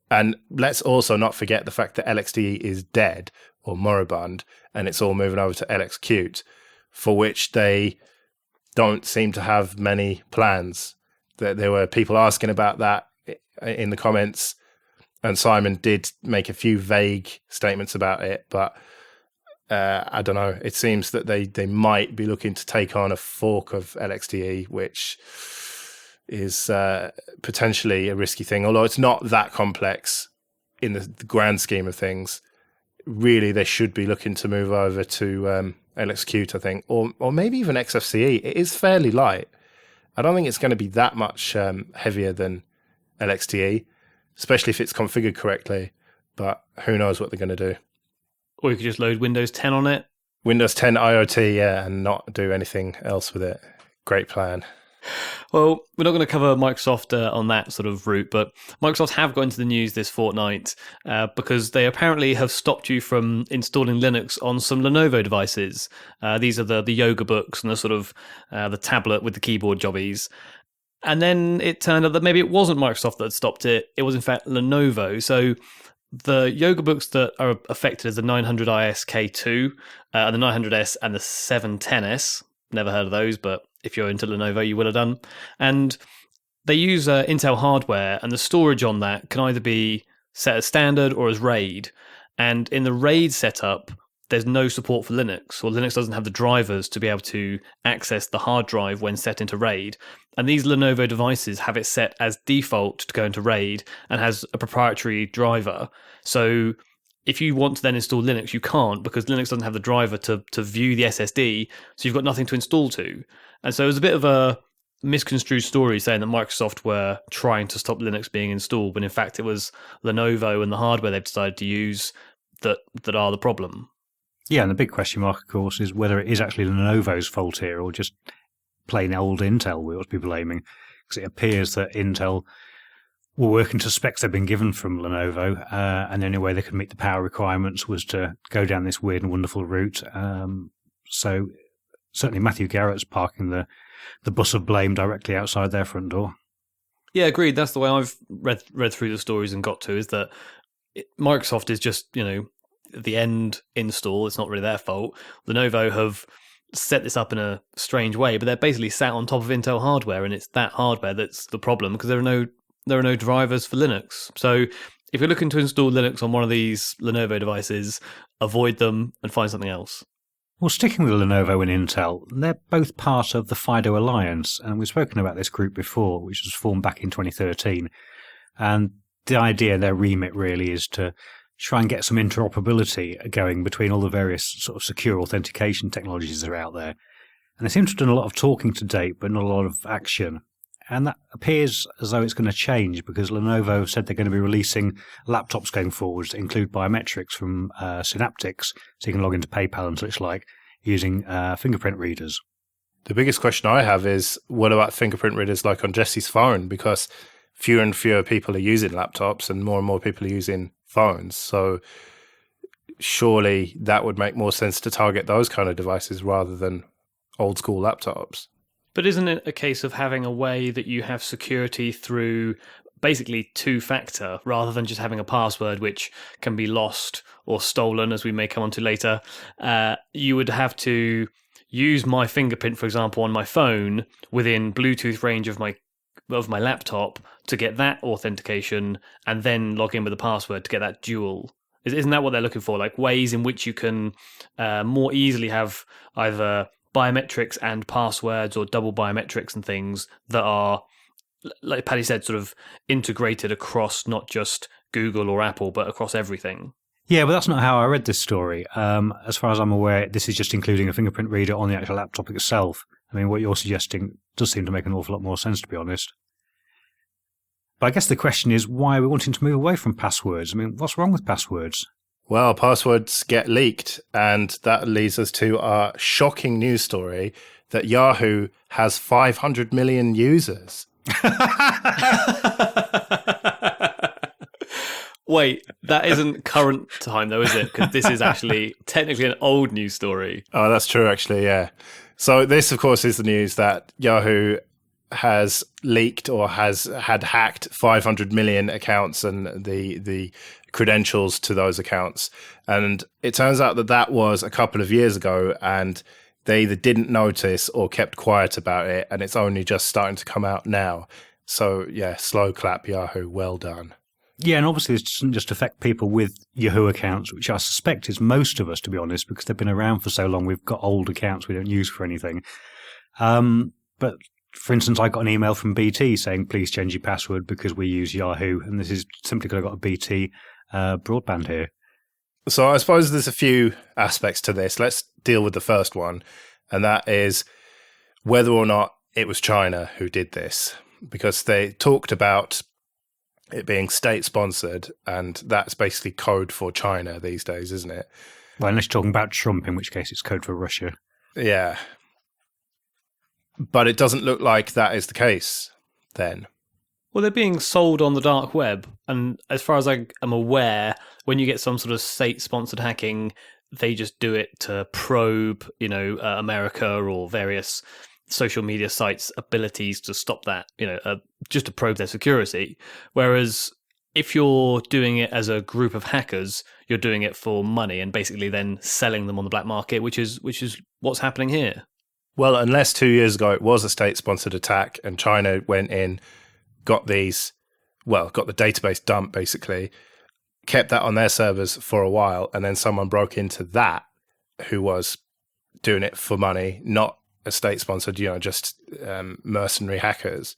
And let's also not forget the fact that LXDE is dead or moribund, and it's all moving over to LXQt, for which they don't seem to have many plans. There were people asking about that in the comments, and Simon did make a few vague statements about it, but I don't know. It seems that they might be looking to take on a fork of LXDE, which is potentially a risky thing, although it's not that complex in the grand scheme of things. Really, they should be looking to move over to LXQt, I think, or maybe even XFCE. It is fairly light. I don't think it's going to be that much heavier than LXDE, especially if it's configured correctly, but who knows what they're going to do. Or you could just load Windows 10 on it. Windows 10 IoT, yeah, and not do anything else with it. Great plan. Well, we're not going to cover Microsoft on that sort of route, but Microsoft have got into the news this fortnight because they apparently have stopped you from installing Linux on some Lenovo devices. These are the yoga books and the sort of the tablet with the keyboard jobbies. And then it turned out that maybe it wasn't Microsoft that had stopped it. It was in fact Lenovo. So the yoga books that are affected is the 900IS K2, the 900S and the 710S. Never heard of those, but if you're into Lenovo, you will have done. And they use Intel hardware, and the storage on that can either be set as standard or as RAID. And in the RAID setup, there's no support for Linux, or Linux doesn't have the drivers to be able to access the hard drive when set into RAID. And these Lenovo devices have it set as default to go into RAID and has a proprietary driver. So if you want to then install Linux, you can't, because Linux doesn't have the driver to view the SSD, so you've got nothing to install to. And so it was a bit of a misconstrued story saying that Microsoft were trying to stop Linux being installed, when in fact it was Lenovo and the hardware they've decided to use that are the problem. Yeah, and the big question mark, of course, is whether it is actually Lenovo's fault here or just plain old Intel we ought to be blaming, because it appears that Intel were working to specs they'd been given from Lenovo, and the only way they could meet the power requirements was to go down this weird and wonderful route. So certainly Matthew Garrett's parking the bus of blame directly outside their front door. Yeah, agreed. That's the way I've read through the stories and got to, is that Microsoft is just, the end install. It's not really their fault. Lenovo have set this up in a strange way, but they're basically sat on top of Intel hardware, and it's that hardware that's the problem, because there are no drivers for Linux. So if you're looking to install Linux on one of these Lenovo devices, avoid them and find something else. Well, sticking with Lenovo and Intel, they're both part of the FIDO Alliance, and we've spoken about this group before, which was formed back in 2013. And the idea, their remit really, is to try and get some interoperability going between all the various sort of secure authentication technologies that are out there. And they seem to have done a lot of talking to date, but not a lot of action. And that appears as though it's going to change, because Lenovo have said they're going to be releasing laptops going forwards that include biometrics from Synaptics, so you can log into PayPal and such like, using fingerprint readers. The biggest question I have is, what about fingerprint readers like on Jesse's phone? Because fewer and fewer people are using laptops and more people are using phones. So surely that would make more sense to target those kind of devices rather than old school laptops. But isn't it a case of having a way that you have security through basically two-factor, rather than just having a password which can be lost or stolen, as we may come on to later? You would have to use my fingerprint, for example, on my phone within Bluetooth range of my laptop to get that authentication, and then log in with a password to get that dual. Isn't that what they're looking for? Like ways in which you can more easily have either biometrics and passwords, or double biometrics and things that are, like Paddy said, sort of integrated across not just Google or Apple, but across everything. Yeah, but that's not how I read this story. As far as I'm aware, this is just including a fingerprint reader on the actual laptop itself. I mean, what you're suggesting does seem to make an awful lot more sense, to be honest. But I guess the question is, why are we wanting to move away from passwords? I mean, what's wrong with passwords? Well, passwords get leaked, and that leads us to our shocking news story that Yahoo has 500 million users. Wait, that isn't current time though, is it? Because this is actually technically an old news story. Oh, that's true, actually, yeah. So this, of course, is the news that Yahoo has leaked or had hacked 500 million accounts and the credentials to those accounts. And it turns out that was a couple of years ago, and they either didn't notice or kept quiet about it, and it's only just starting to come out now. So, yeah, slow clap, Yahoo. Well done. Yeah, and obviously this doesn't just affect people with Yahoo accounts, which I suspect is most of us, to be honest, because they've been around for so long. We've got old accounts we don't use for anything. But for instance, I got an email from BT saying, please change your password because we use Yahoo, and this is simply because I got a BT broadband here. So I suppose there's a few aspects to this. Let's deal with the first one, and that is whether or not it was China who did this, because they talked about it being state-sponsored, and that's basically code for China these days, isn't it? Well, unless you're talking about Trump, in which case it's code for Russia. Yeah. But it doesn't look like that is the case then. Well, they're being sold on the dark web, and as far as I am aware, when you get some sort of state-sponsored hacking, they just do it to probe, America or various social media sites' abilities to stop that, just to probe their security. Whereas if you're doing it as a group of hackers, you're doing it for money and basically then selling them on the black market, which is what's happening here. Well, unless 2 years ago it was a state-sponsored attack and China went in, got the database dump basically, kept that on their servers for a while, and then someone broke into that who was doing it for money, not a state-sponsored, just mercenary hackers.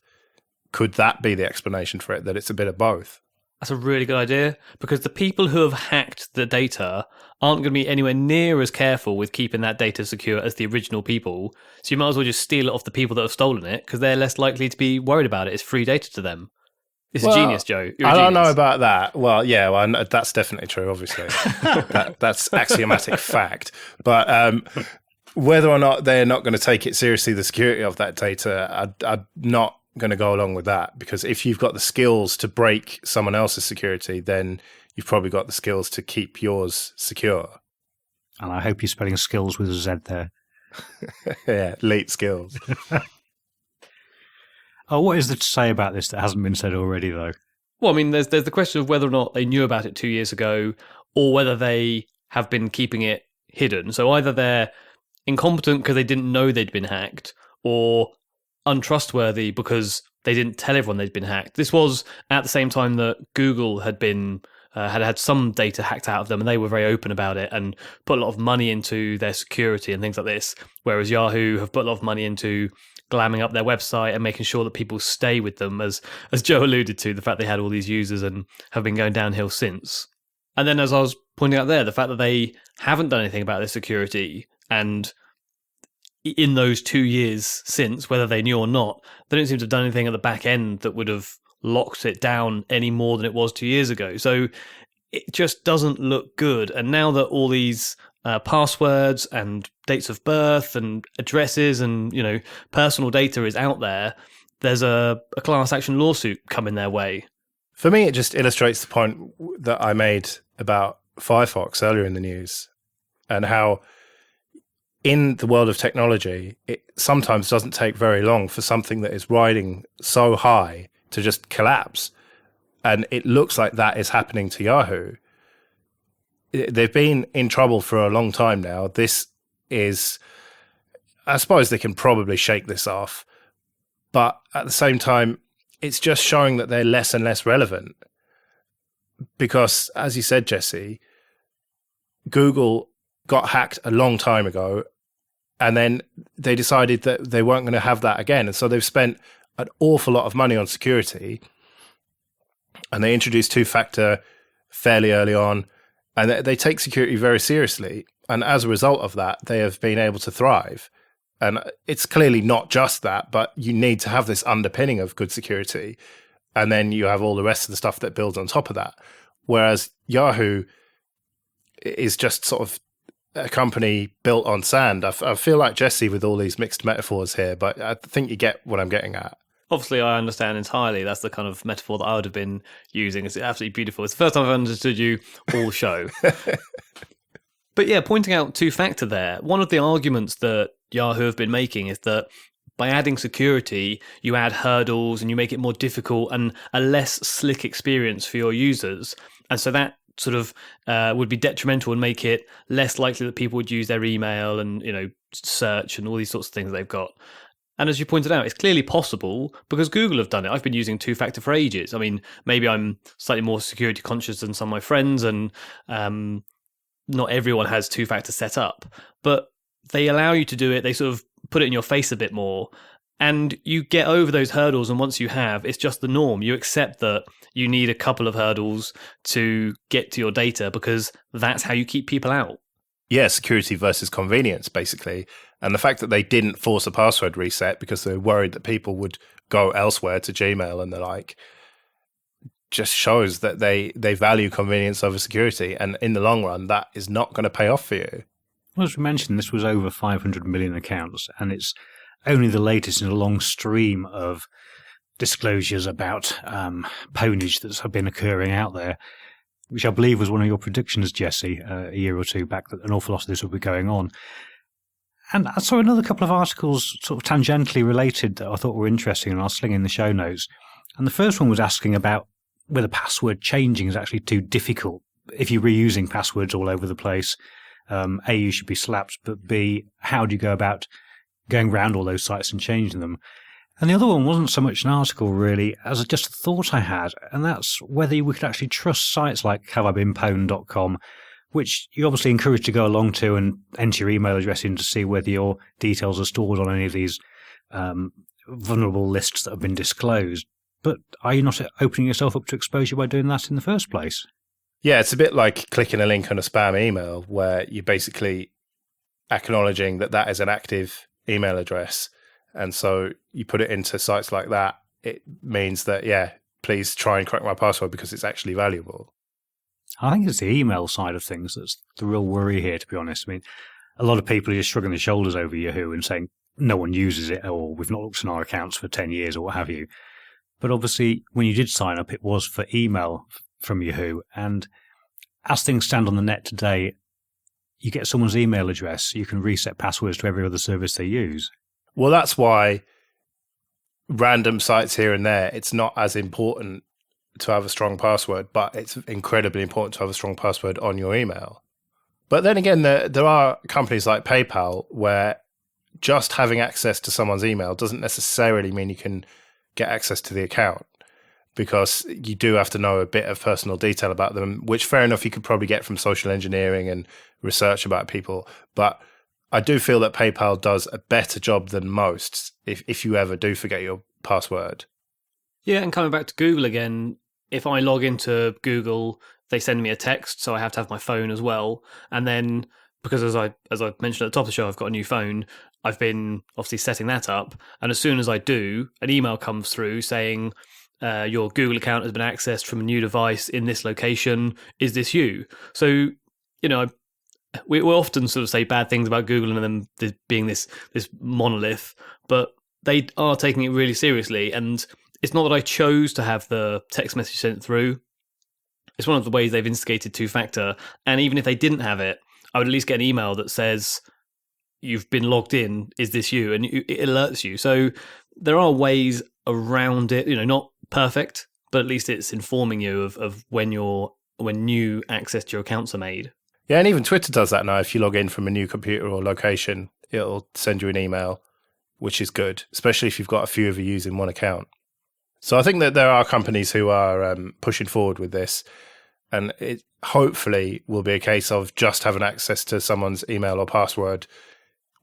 Could that be the explanation for it, that it's a bit of both? That's a really good idea, because the people who have hacked the data aren't going to be anywhere near as careful with keeping that data secure as the original people. So you might as well just steal it off the people that have stolen it, because they're less likely to be worried about it. It's free data to them. It's a genius, Joe. You're a I don't genius. know about that. Well, yeah, that's definitely true, obviously. That's axiomatic fact. But whether or not they're not going to take it seriously, the security of that data, I'm not going to go along with that, because if you've got the skills to break someone else's security, then you've probably got the skills to keep yours secure. And I hope you're spelling skills with a Z there. Yeah, elite skills. Oh, what is there to say about this that hasn't been said already, though? Well, I mean, there's the question of whether or not they knew about it 2 years ago, or whether they have been keeping it hidden. So either they're incompetent because they didn't know they'd been hacked, or untrustworthy because they didn't tell everyone they'd been hacked. This was at the same time that Google had been had some data hacked out of them, and they were very open about it and put a lot of money into their security and things like this, whereas Yahoo have put a lot of money into glamming up their website and making sure that people stay with them, as Joe alluded to, the fact they had all these users and have been going downhill since. And then, as I was pointing out there, the fact that they haven't done anything about their security, and in those 2 years since, whether they knew or not, they don't seem to have done anything at the back end that would have locked it down any more than it was 2 years ago. So it just doesn't look good. And now that all these passwords and dates of birth and addresses and, you know, personal data is out there, there's a class action lawsuit coming their way. For me, it just illustrates the point that I made about Firefox earlier in the news, and how in the world of technology, it sometimes doesn't take very long for something that is riding so high to just collapse. And it looks like that is happening to Yahoo. They've been in trouble for a long time now. This is, I suppose they can probably shake this off, but at the same time, it's just showing that they're less and less relevant. Because, as you said, Jesse, Google got hacked a long time ago, and then they decided that they weren't going to have that again. And so they've spent an awful lot of money on security, and they introduced two-factor fairly early on, and they take security very seriously. And as a result of that, they have been able to thrive. And it's clearly not just that, but you need to have this underpinning of good security. And then you have all the rest of the stuff that builds on top of that. Whereas Yahoo is just sort of a company built on sand. I feel like Jesse with all these mixed metaphors here, but I think you get what I'm getting at. Obviously, I understand entirely. That's the kind of metaphor that I would have been using. It's absolutely beautiful. It's the first time I've understood you all show. But yeah, pointing out two-factor there, one of the arguments that Yahoo have been making is that by adding security, you add hurdles and you make it more difficult and a less slick experience for your users. And so that sort of would be detrimental and make it less likely that people would use their email and, you know, search and all these sorts of things they've got. And as you pointed out, it's clearly possible because Google have done it. I've been using two-factor for ages. I mean, maybe I'm slightly more security conscious than some of my friends, and not everyone has two-factor set up, but they allow you to do it. They sort of put it in your face a bit more, and you get over those hurdles. And once you have, it's just the norm. You accept that you need a couple of hurdles to get to your data because that's how you keep people out. Yeah, security versus convenience, basically. And the fact that they didn't force a password reset because they were worried that people would go elsewhere to Gmail and the like just shows that they value convenience over security. And in the long run, that is not going to pay off for you. Well, as we mentioned, this was over 500 million accounts, and it's only the latest in a long stream of disclosures about pwnage that's been occurring out there, which I believe was one of your predictions, Jesse, a year or two back, that an awful lot of this would be going on. And I saw another couple of articles sort of tangentially related that I thought were interesting, and I'll sling in the show notes. And the first one was asking about whether password changing is actually too difficult. If you're reusing passwords all over the place, A, you should be slapped, but B, how do you go about going around all those sites and changing them? And the other one wasn't so much an article, really, as just a thought I had, and that's whether we could actually trust sites like haveibeenpwned.com, which you're obviously encouraged to go along to and enter your email address in to see whether your details are stored on any of these vulnerable lists that have been disclosed. But are you not opening yourself up to exposure by doing that in the first place? Yeah, it's a bit like clicking a link on a spam email where you're basically acknowledging that that is an active email address. And so you put it into sites like that. It means that, yeah, please try and crack my password because it's actually valuable. I think it's the email side of things that's the real worry here, to be honest. I mean, a lot of people are just shrugging their shoulders over Yahoo and saying no one uses it, or we've not looked in our accounts for 10 years or what have you. But obviously, when you did sign up, it was for email from Yahoo. And as things stand on the net today, you get someone's email address, you can reset passwords to every other service they use. Well, that's why random sites here and there, it's not as important to have a strong password, but it's incredibly important to have a strong password on your email. But then again, there are companies like PayPal where just having access to someone's email doesn't necessarily mean you can get access to the account, because you do have to know a bit of personal detail about them, which fair enough, you could probably get from social engineering and research about people. But I do feel that PayPal does a better job than most if you ever do forget your password. Yeah, and coming back to Google again, if I log into Google, they send me a text, so I have to have my phone as well. And then, because as I mentioned at the top of the show, I've got a new phone, I've been obviously setting that up. And as soon as I do, an email comes through saying, your Google account has been accessed from a new device in this location. Is this you? So, we often sort of say bad things about Google and them being this monolith, but they are taking it really seriously. And it's not that I chose to have the text message sent through. It's one of the ways they've instigated two-factor. And even if they didn't have it, I would at least get an email that says, you've been logged in, is this you? And it alerts you. So there are ways around it, not perfect, but at least it's informing you of when new access to your accounts are made. Yeah, and even Twitter does that now. If you log in from a new computer or location, it'll send you an email, which is good, especially if you've got a few of you using one account. So I think that there are companies who are pushing forward with this, and it hopefully will be a case of just having access to someone's email or password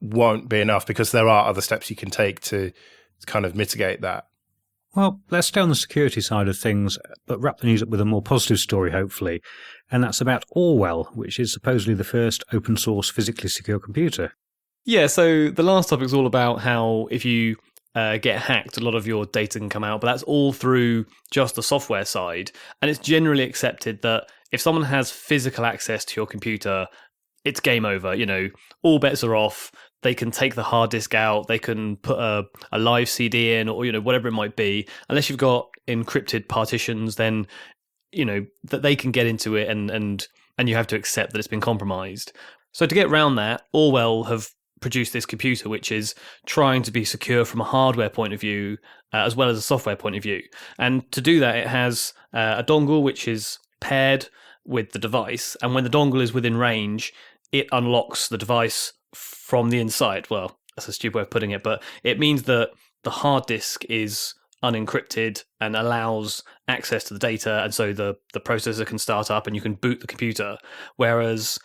won't be enough, because there are other steps you can take to kind of mitigate that. Well, let's stay on the security side of things, but wrap the news up with a more positive story, hopefully. And that's about Orwell, which is supposedly the first open source physically secure computer. Yeah, so the last topic is all about how if you get hacked, a lot of your data can come out, but that's all through just the software side. And it's generally accepted that if someone has physical access to your computer, it's game over. All bets are off. They can take the hard disk out. They can put a live CD in, or whatever it might be. Unless you've got encrypted partitions, then that they can get into it, and you have to accept that it's been compromised. So to get around that, Orwell have produced this computer which is trying to be secure from a hardware point of view as well as a software point of view. And to do that, it has a dongle which is paired with the device, and when the dongle is within range, it unlocks the device from the inside. Well, that's a stupid way of putting it, but it means that the hard disk is unencrypted and allows access to the data, and so the processor can start up and you can boot the computer. Whereas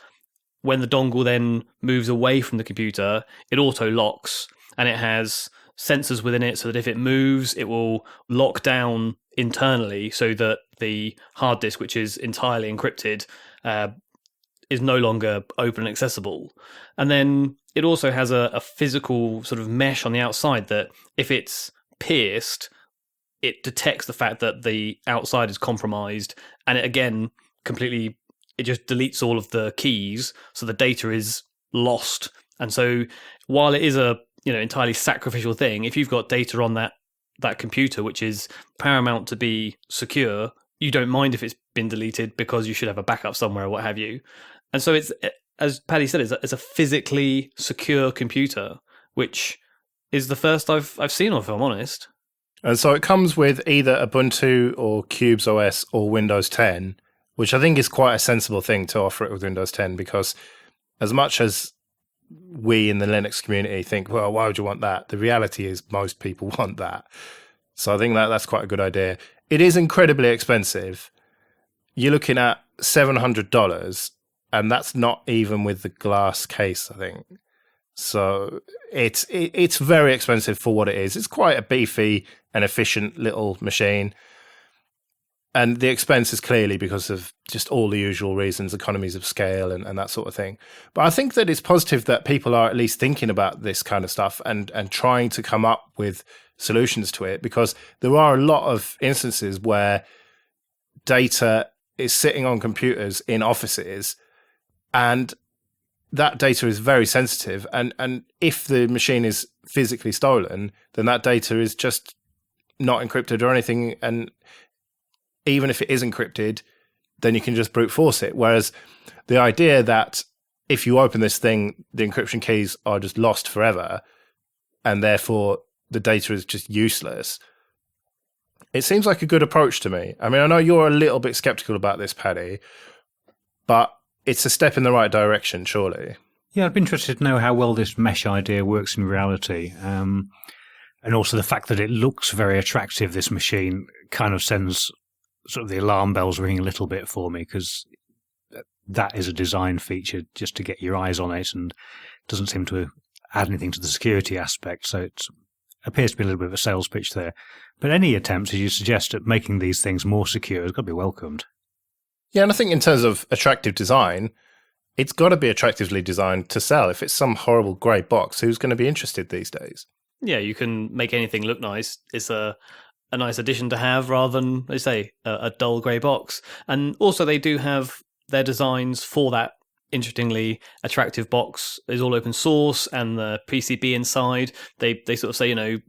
when the dongle then moves away from the computer, it auto locks, and it has sensors within it so that if it moves, it will lock down internally so that the hard disk, which is entirely encrypted, is no longer open and accessible. And then it also has a physical sort of mesh on the outside that if it's pierced, it detects the fact that the outside is compromised, and it again it just deletes all of the keys, so the data is lost. And so while it is a entirely sacrificial thing, if you've got data on that computer which is paramount to be secure, you don't mind if it's been deleted, because you should have a backup somewhere or what have you. And so it's, as Paddy said, it's a physically secure computer, which is the first I've seen of, if I'm honest. And so it comes with either Ubuntu or Cubes OS or Windows 10, which I think is quite a sensible thing to offer it with Windows 10, because as much as we in the Linux community think, well, why would you want that? The reality is most people want that. So I think that's quite a good idea. It is incredibly expensive. You're looking at $700, and that's not even with the glass case, I think. So it's very expensive for what it is. It's quite a beefy and efficient little machine. And the expense is clearly because of just all the usual reasons, economies of scale and that sort of thing. But I think that it's positive that people are at least thinking about this kind of stuff and trying to come up with solutions to it, because there are a lot of instances where data is sitting on computers in offices and that data is very sensitive, and if the machine is physically stolen, then that data is just not encrypted or anything, and even if it is encrypted, then you can just brute force it. Whereas the idea that if you open this thing, the encryption keys are just lost forever, and therefore the data is just useless, it seems like a good approach to me. I mean, I know you're a little bit skeptical about this, Paddy, but it's a step in the right direction, surely. Yeah, I'd be interested to know how well this mesh idea works in reality. And also the fact that it looks very attractive, this machine, kind of sends sort of the alarm bells ringing a little bit for me, because that is a design feature just to get your eyes on it, and doesn't seem to add anything to the security aspect. So it appears to be a little bit of a sales pitch there. But any attempts, as you suggest, at making these things more secure has got to be welcomed. Yeah, and I think in terms of attractive design, it's got to be attractively designed to sell. If it's some horrible grey box, who's going to be interested these days? Yeah, you can make anything look nice. It's a nice addition to have rather than, let's say, a dull grey box. And also they do have their designs for that interestingly attractive box is all open source, and the PCB inside, they sort of say,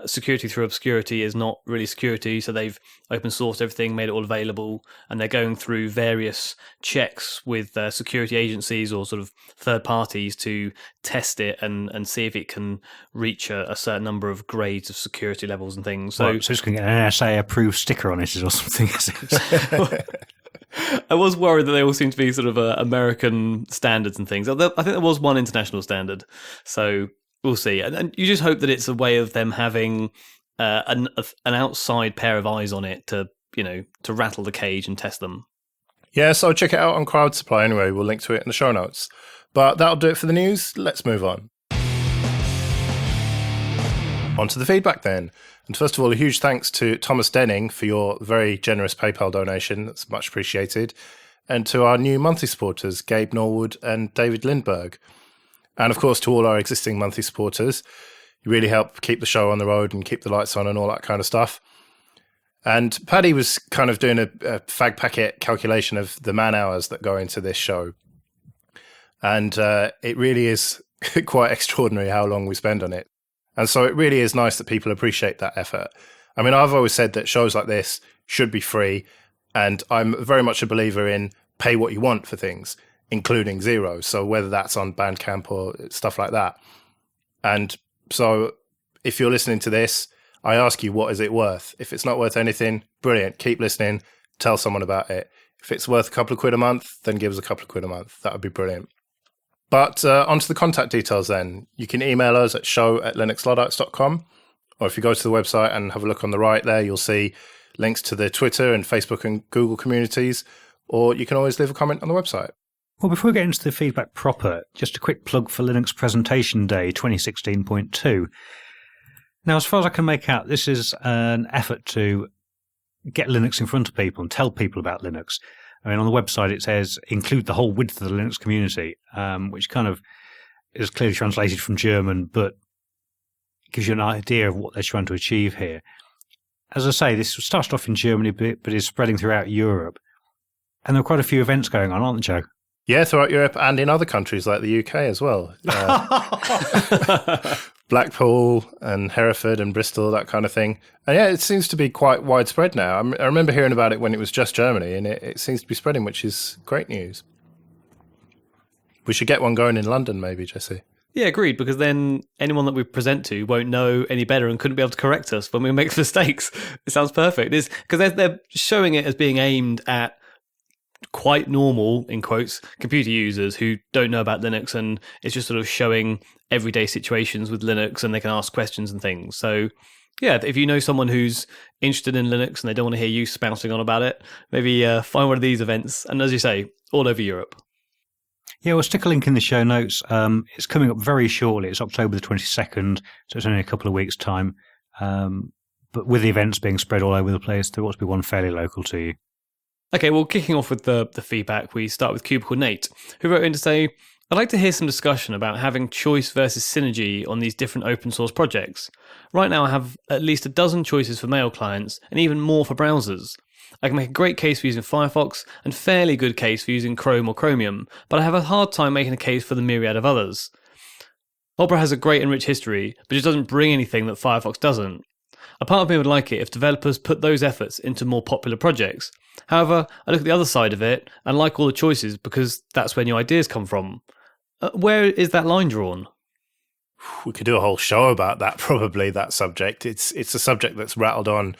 security through obscurity is not really security, so they've open sourced everything, made it all available, and they're going through various checks with security agencies or sort of third parties to test it and see if it can reach a certain number of grades of security levels and things. So it's going to get an NSA approved sticker on it or something, is it? I was worried that they all seem to be sort of American standards and things. I think there was one international standard, so we'll see. And you just hope that it's a way of them having an outside pair of eyes on it to rattle the cage and test them. Yeah, so check it out on Crowd Supply anyway. We'll link to it in the show notes. But that'll do it for the news. Let's move on. On to the feedback then. And first of all, a huge thanks to Thomas Denning for your very generous PayPal donation. That's much appreciated. And to our new monthly supporters, Gabe Norwood and David Lindberg. And of course, to all our existing monthly supporters. You really help keep the show on the road and keep the lights on and all that kind of stuff. And Paddy was kind of doing a fag packet calculation of the man hours that go into this show. And it really is quite extraordinary how long we spend on it. And so it really is nice that people appreciate that effort. I mean, I've always said that shows like this should be free, and I'm very much a believer in pay what you want for things, including zero. So whether that's on Bandcamp or stuff like that. And so if you're listening to this, I ask you, what is it worth? If it's not worth anything, brilliant. Keep listening. Tell someone about it. If it's worth a couple of quid a month, then give us a couple of quid a month. That would be brilliant. But onto the contact details then. You can email us at show@linuxluddites.com, or if you go to the website and have a look on the right there, you'll see links to the Twitter and Facebook and Google communities, or you can always leave a comment on the website. Well, before we get into the feedback proper, just a quick plug for Linux Presentation Day 2016.2. Now, as far as I can make out, this is an effort to get Linux in front of people and tell people about Linux. I mean, on the website it says include the whole width of the Linux community, which kind of is clearly translated from German, but gives you an idea of what they're trying to achieve here. As I say, this started off in Germany, but is spreading throughout Europe. And there are quite a few events going on, aren't there, Joe? Yeah, throughout Europe and in other countries like the UK as well. Blackpool and Hereford and Bristol, that kind of thing. And yeah, it seems to be quite widespread now. I remember hearing about it when it was just Germany, and it seems to be spreading, which is great news. We should get one going in London, maybe, Jesse. Yeah, agreed, because then anyone that we present to won't know any better and couldn't be able to correct us when we make mistakes. It sounds perfect. It's because they're showing it as being aimed at quite normal, in quotes, computer users who don't know about Linux, and it's just sort of showing everyday situations with Linux, and they can ask questions and things. So yeah, if you know someone who's interested in Linux and they don't want to hear you spouting on about it, maybe find one of these events, and as you say, all over Europe. Yeah, we'll stick a link in the show notes. It's coming up very shortly. It's October the 22nd, so it's only a couple of weeks' time. But with the events being spread all over the place, there ought to be one fairly local to you. Okay, well, kicking off with the feedback, we start with Cubicle Nate, who wrote in to say, I'd like to hear some discussion about having choice versus synergy on these different open source projects. Right now I have at least a dozen choices for mail clients and even more for browsers. I can make a great case for using Firefox and fairly good case for using Chrome or Chromium, but I have a hard time making a case for the myriad of others. Opera has a great and rich history, but it doesn't bring anything that Firefox doesn't. A part of me would like it if developers put those efforts into more popular projects. However, I look at the other side of it and like all the choices because that's where new ideas come from. Where is that line drawn? We could do a whole show about that, probably, that subject. It's a subject that's rattled on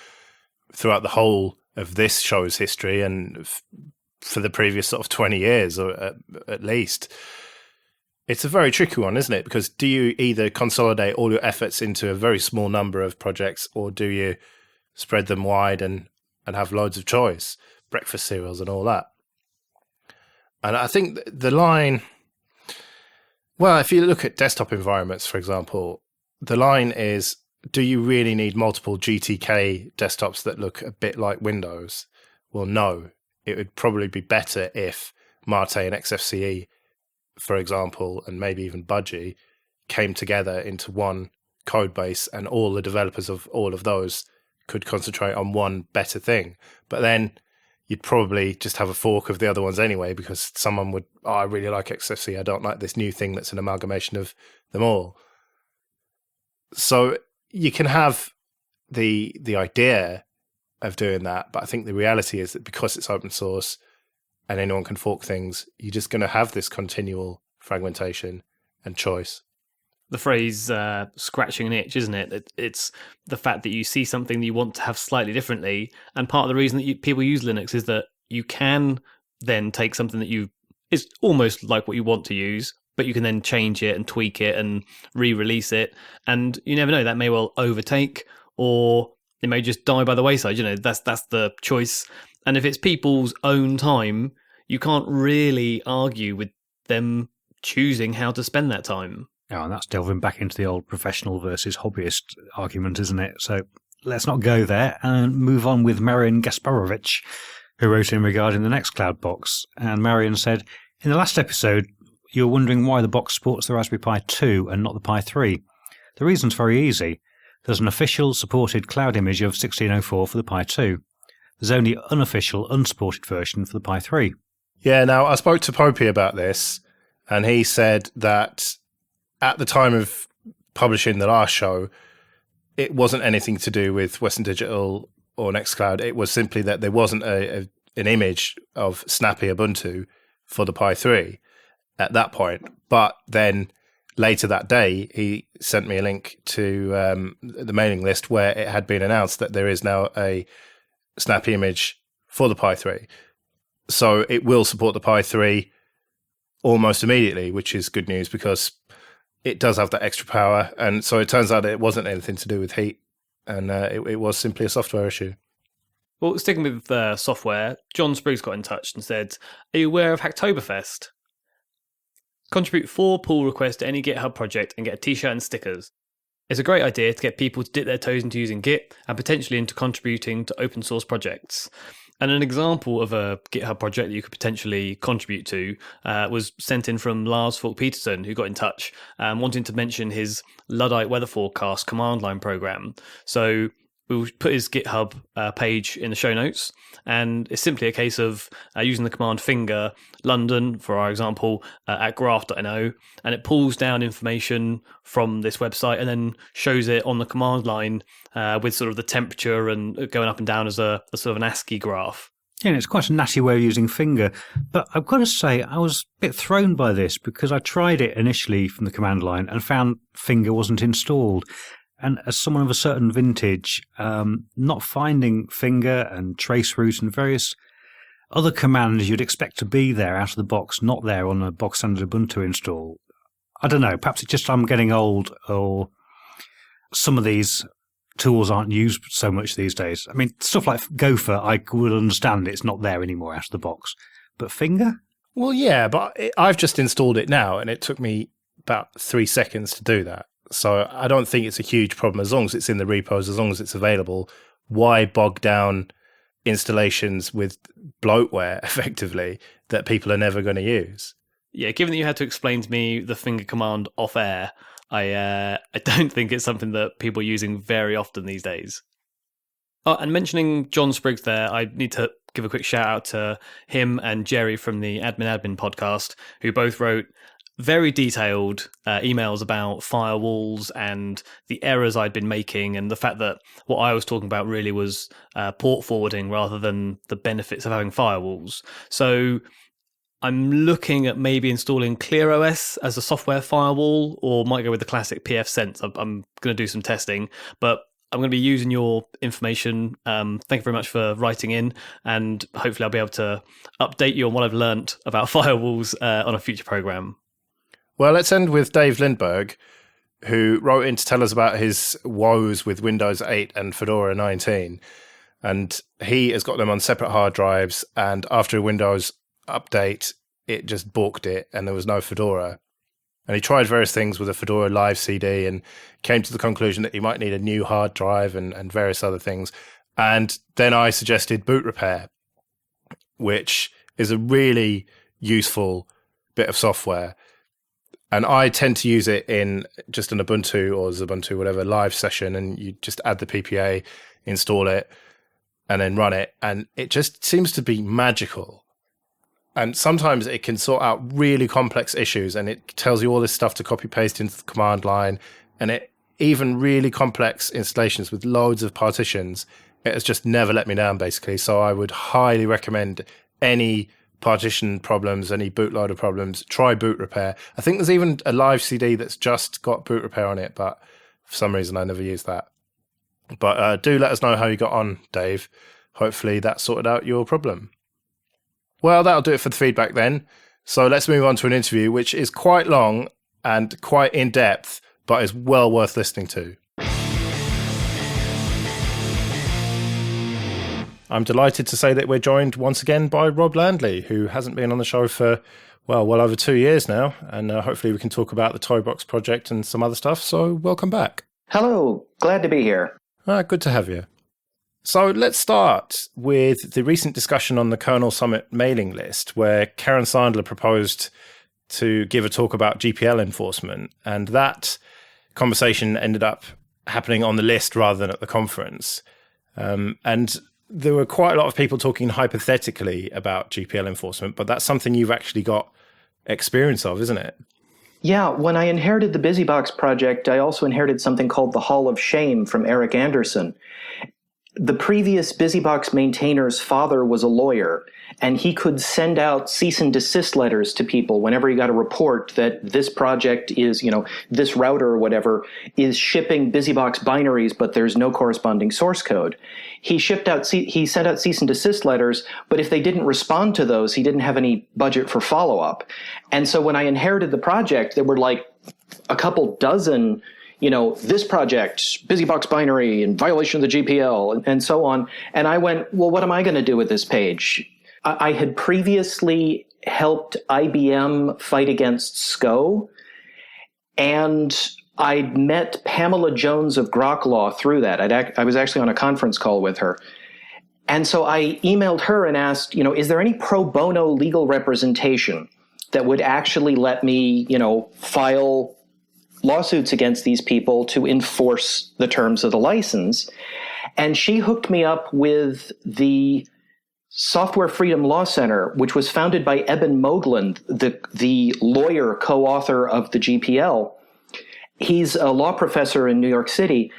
throughout the whole of this show's history and for the previous sort of 20 years, or at least. It's a very tricky one, isn't it? Because do you either consolidate all your efforts into a very small number of projects, or do you spread them wide and have loads of choice, breakfast cereals and all that? And I think the line... Well, if you look at desktop environments, for example, the line is, do you really need multiple GTK desktops that look a bit like Windows? Well, no. It would probably be better if Mate and XFCE, for example, and maybe even Budgie, came together into one code base and all the developers of all of those could concentrate on one better thing. But then you'd probably just have a fork of the other ones anyway, because someone would, I really like XFCE, I don't like this new thing that's an amalgamation of them all. So you can have the idea of doing that, but I think the reality is that because it's open source and anyone can fork things, you're just going to have this continual fragmentation and choice. The phrase scratching an itch, isn't it? It's the fact that you see something that you want to have slightly differently. And part of the reason that people use Linux is that you can then take something that is almost like what you want to use, but you can then change it and tweak it and re-release it. And you never know, that may well overtake, or it may just die by the wayside. You know, that's the choice. And if it's people's own time, you can't really argue with them choosing how to spend that time. Oh, and that's delving back into the old professional versus hobbyist argument, isn't it? So let's not go there and move on with Marian Gasparovich, who wrote in regarding the Nextcloud box. And Marian said, in the last episode, you were wondering why the box supports the Raspberry Pi 2 and not the Pi 3. The reason's very easy. There's an official supported cloud image of 1604 for the Pi 2. There's only an unofficial, unsupported version for the Pi 3. Yeah, now I spoke to Popey about this, and he said that at the time of publishing the last show, it wasn't anything to do with Western Digital or Nextcloud. It was simply that there wasn't an image of snappy Ubuntu for the Pi 3 at that point. But then later that day, he sent me a link to the mailing list where it had been announced that there is now a snappy image for the Pi 3. So it will support the Pi 3 almost immediately, which is good news because it does have that extra power. And so it turns out it wasn't anything to do with heat, and it was simply a software issue. Well, sticking with software, John Spriggs got in touch and said, are you aware of Hacktoberfest? Contribute 4 pull requests to any GitHub project and get a t-shirt and stickers. It's a great idea to get people to dip their toes into using Git and potentially into contributing to open source projects. And an example of a GitHub project that you could potentially contribute to was sent in from Lars Falk Peterson, who got in touch wanting to mention his Luddite weather forecast command line program. So we'll put his GitHub page in the show notes, and it's simply a case of using the command finger London, for our example, at graph.no, and it pulls down information from this website and then shows it on the command line with sort of the temperature and going up and down as a sort of an ASCII graph. Yeah, and it's quite a natty way of using finger. But I've got to say, I was a bit thrown by this because I tried it initially from the command line and found finger wasn't installed. And as someone of a certain vintage, not finding finger and traceroute and various other commands you'd expect to be there out of the box, not there on a box standard Ubuntu install. I don't know, perhaps it's just I'm getting old, or some of these tools aren't used so much these days. I mean, stuff like Gopher, I would understand it's not there anymore out of the box. But finger? Well, yeah, but I've just installed it now, and it took me about 3 seconds to do that. So I don't think it's a huge problem as long as it's in the repos, as long as it's available. Why bog down installations with bloatware, effectively, that people are never going to use? Yeah, given that you had to explain to me the finger command off air, I don't think it's something that people are using very often these days. Oh, and mentioning John Spriggs there, I need to give a quick shout out to him and Jerry from the Admin podcast, who both wrote very detailed emails about firewalls and the errors I'd been making, and the fact that what I was talking about really was port forwarding rather than the benefits of having firewalls. So I'm looking at maybe installing ClearOS as a software firewall, or might go with the classic pfSense. I'm going to do some testing, but I'm going to be using your information. Thank you very much for writing in, and hopefully I'll be able to update you on what I've learnt about firewalls on a future program. Well, let's end with Dave Lindberg, who wrote in to tell us about his woes with Windows 8 and Fedora 19. And he has got them on separate hard drives, and after a Windows update, it just balked it, and there was no Fedora. And he tried various things with a Fedora Live CD and came to the conclusion that he might need a new hard drive and various other things. And then I suggested boot repair, which is a really useful bit of software. And I tend to use it in just an Ubuntu or Ubuntu, whatever, live session, and you just add the PPA, install it, and then run it. And it just seems to be magical. And sometimes it can sort out really complex issues, and it tells you all this stuff to copy paste into the command line. And it even really complex installations with loads of partitions, it has just never let me down, basically. So I would highly recommend any partition problems, any bootloader problems, try boot repair. I think there's even a live CD that's just got boot repair on it, but for some reason I never used that. But do let us know how you got on, Dave. Hopefully that sorted out your problem. Well, that'll do it for the feedback then. So let's move on to an interview, which is quite long and quite in-depth, but is well worth listening to. I'm delighted to say that we're joined once again by Rob Landley, who hasn't been on the show for, well over 2 years now. And hopefully we can talk about the Toybox project and some other stuff. So welcome back. Hello. Glad to be here. Good to have you. So let's start with the recent discussion on the Kernel Summit mailing list, where Karen Sandler proposed to give a talk about GPL enforcement. And that conversation ended up happening on the list rather than at the conference. And there were quite a lot of people talking hypothetically about GPL enforcement, but that's something you've actually got experience of, isn't it? Yeah, when I inherited the BusyBox project, I also inherited something called the Hall of Shame from Eric Anderson. The previous BusyBox maintainer's father was a lawyer, and he could send out cease and desist letters to people whenever he got a report that this project is, this router or whatever is shipping BusyBox binaries, but there's no corresponding source code. He sent out cease and desist letters, but if they didn't respond to those, he didn't have any budget for follow-up. And so when I inherited the project, there were like a couple dozen this project, BusyBox binary, in violation of the GPL, and so on. And I went, well, what am I going to do with this page? I had previously helped IBM fight against SCO, and I'd met Pamela Jones of Grok through that. I was actually on a conference call with her. And so I emailed her and asked, is there any pro bono legal representation that would actually let me, file lawsuits against these people to enforce the terms of the license? And she hooked me up with the Software Freedom Law Center, which was founded by Eben Moglen, the lawyer co-author of the GPL. He's a law professor in New York City,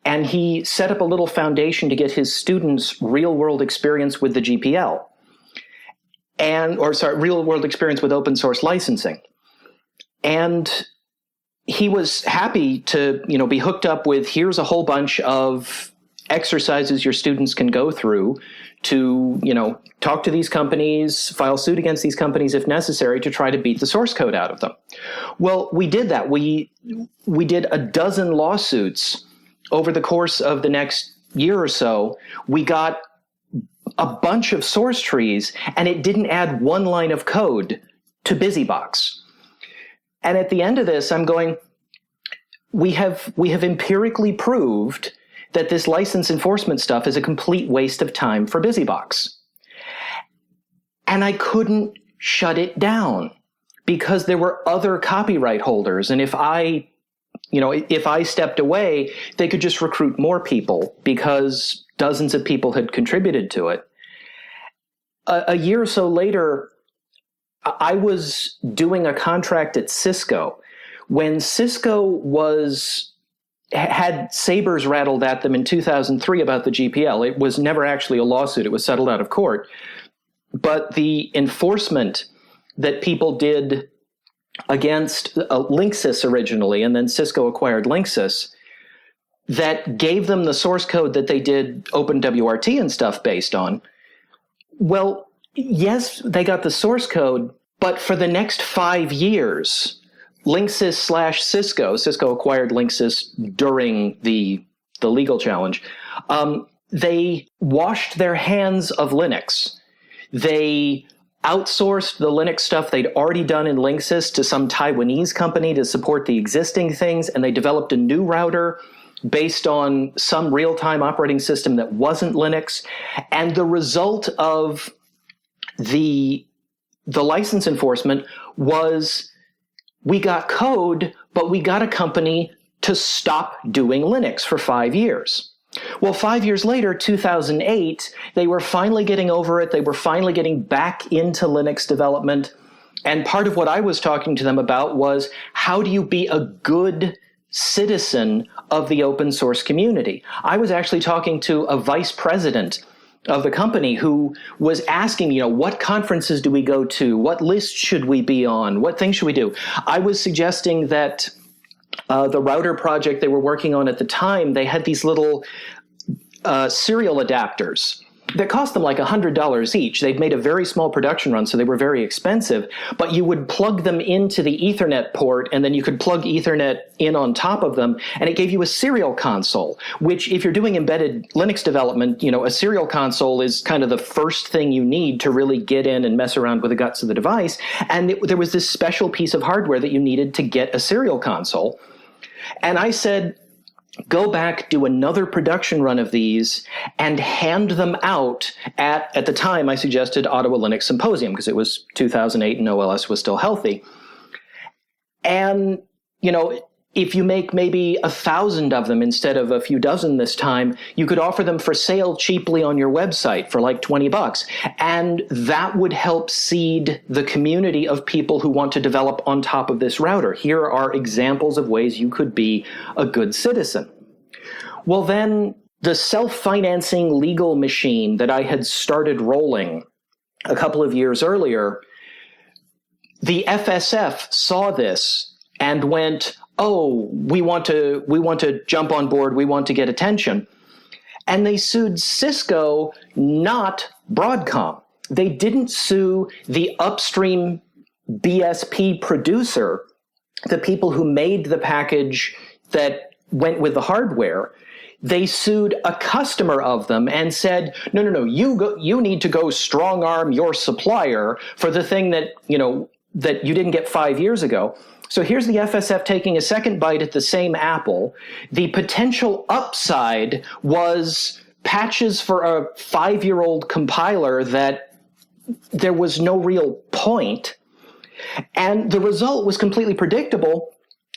and he set up a little foundation to get his students real-world experience with the GPL. Real-world experience with open source licensing. And he was happy to, be hooked up with, here's a whole bunch of exercises your students can go through to, talk to these companies, file suit against these companies if necessary to try to beat the source code out of them. Well, we did that. We did a dozen lawsuits over the course of the next year or so. We got a bunch of source trees, and it didn't add one line of code to BusyBox. And at the end of this, I'm going, we have empirically proved that this license enforcement stuff is a complete waste of time for BusyBox. And I couldn't shut it down because there were other copyright holders. And if I stepped away, they could just recruit more people because dozens of people had contributed to it. A year or so later, I was doing a contract at Cisco. When Cisco had sabers rattled at them in 2003 about the GPL, it was never actually a lawsuit. It was settled out of court. But the enforcement that people did against Linksys originally, and then Cisco acquired Linksys, that gave them the source code that they did OpenWRT and stuff based on. Well, yes, they got the source code, but for the next 5 years, Linksys/Cisco acquired Linksys during the legal challenge, they washed their hands of Linux. They outsourced the Linux stuff they'd already done in Linksys to some Taiwanese company to support the existing things, and they developed a new router based on some real-time operating system that wasn't Linux. And the result of the license enforcement was we got code, but we got a company to stop doing Linux for 5 years. Well, 5 years later, 2008, they were finally getting over it. They were finally getting back into Linux development. And part of what I was talking to them about was, how do you be a good citizen of the open source community? I was actually talking to a vice president of the company who was asking, what conferences do we go to? What lists should we be on? What things should we do? I was suggesting that the router project they were working on at the time, they had these little serial adapters that cost them like $100 each. They'd made a very small production run, so they were very expensive, but you would plug them into the Ethernet port, and then you could plug Ethernet in on top of them, and it gave you a serial console, which if you're doing embedded Linux development, a serial console is kind of the first thing you need to really get in and mess around with the guts of the device. And there was this special piece of hardware that you needed to get a serial console. And I said, go back, do another production run of these, and hand them out at the time I suggested Ottawa Linux Symposium, because it was 2008 and OLS was still healthy. And, if you make maybe 1,000 of them instead of a few dozen this time, you could offer them for sale cheaply on your website for like $20. And that would help seed the community of people who want to develop on top of this router. Here are examples of ways you could be a good citizen. Well, then the self-financing legal machine that I had started rolling a couple of years earlier, the FSF saw this and went, oh, we want to jump on board, we want to get attention. And they sued Cisco, not Broadcom. They didn't sue the upstream BSP producer, the people who made the package that went with the hardware. They sued a customer of them and said, no, you need to go strong arm your supplier for the thing that you didn't get 5 years ago. So here's the FSF taking a second bite at the same apple. The potential upside was patches for a 5-year-old compiler that there was no real point. And the result was completely predictable.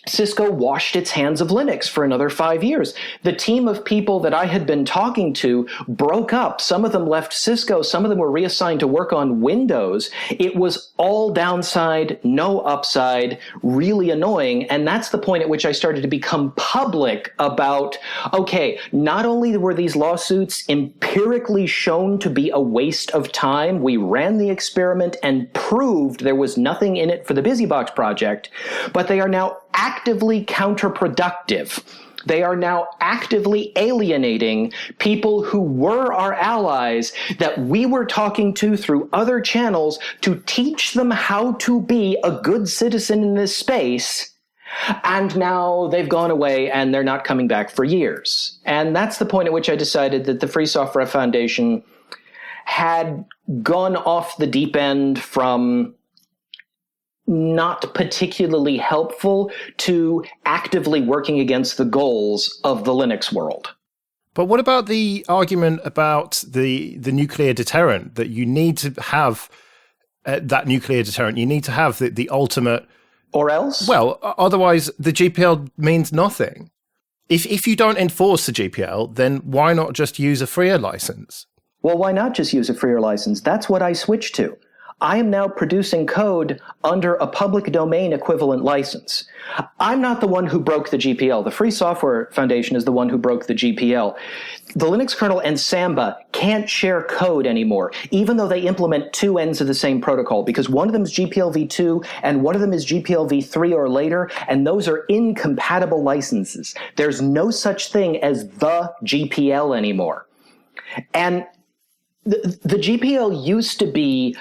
Cisco washed its hands of Linux for another 5 years. The team of people that I had been talking to broke up. Some of them left Cisco. Some of them were reassigned to work on Windows. It was all downside, no upside, really annoying. And that's the point at which I started to become public about, okay, not only were these lawsuits empirically shown to be a waste of time, we ran the experiment and proved there was nothing in it for the BusyBox project, but they are now actively counterproductive. They are now actively alienating people who were our allies that we were talking to through other channels to teach them how to be a good citizen in this space. And now they've gone away and they're not coming back for years. And that's the point at which I decided that the Free Software Foundation had gone off the deep end from not particularly helpful to actively working against the goals of the Linux world. But what about the argument about the nuclear deterrent, that you need to have that nuclear deterrent? You need to have the ultimate... Or else? Well, otherwise the GPL means nothing. If you don't enforce the GPL, then why not just use a freer license? Well, why not just use a freer license? That's what I switched to. I am now producing code under a public domain equivalent license. I'm not the one who broke the GPL. The Free Software Foundation is the one who broke the GPL. The Linux kernel and Samba can't share code anymore, even though they implement two ends of the same protocol, because one of them is GPL v2 and one of them is GPL v3 or later, and those are incompatible licenses. There's no such thing as the GPL anymore. And the GPL used to be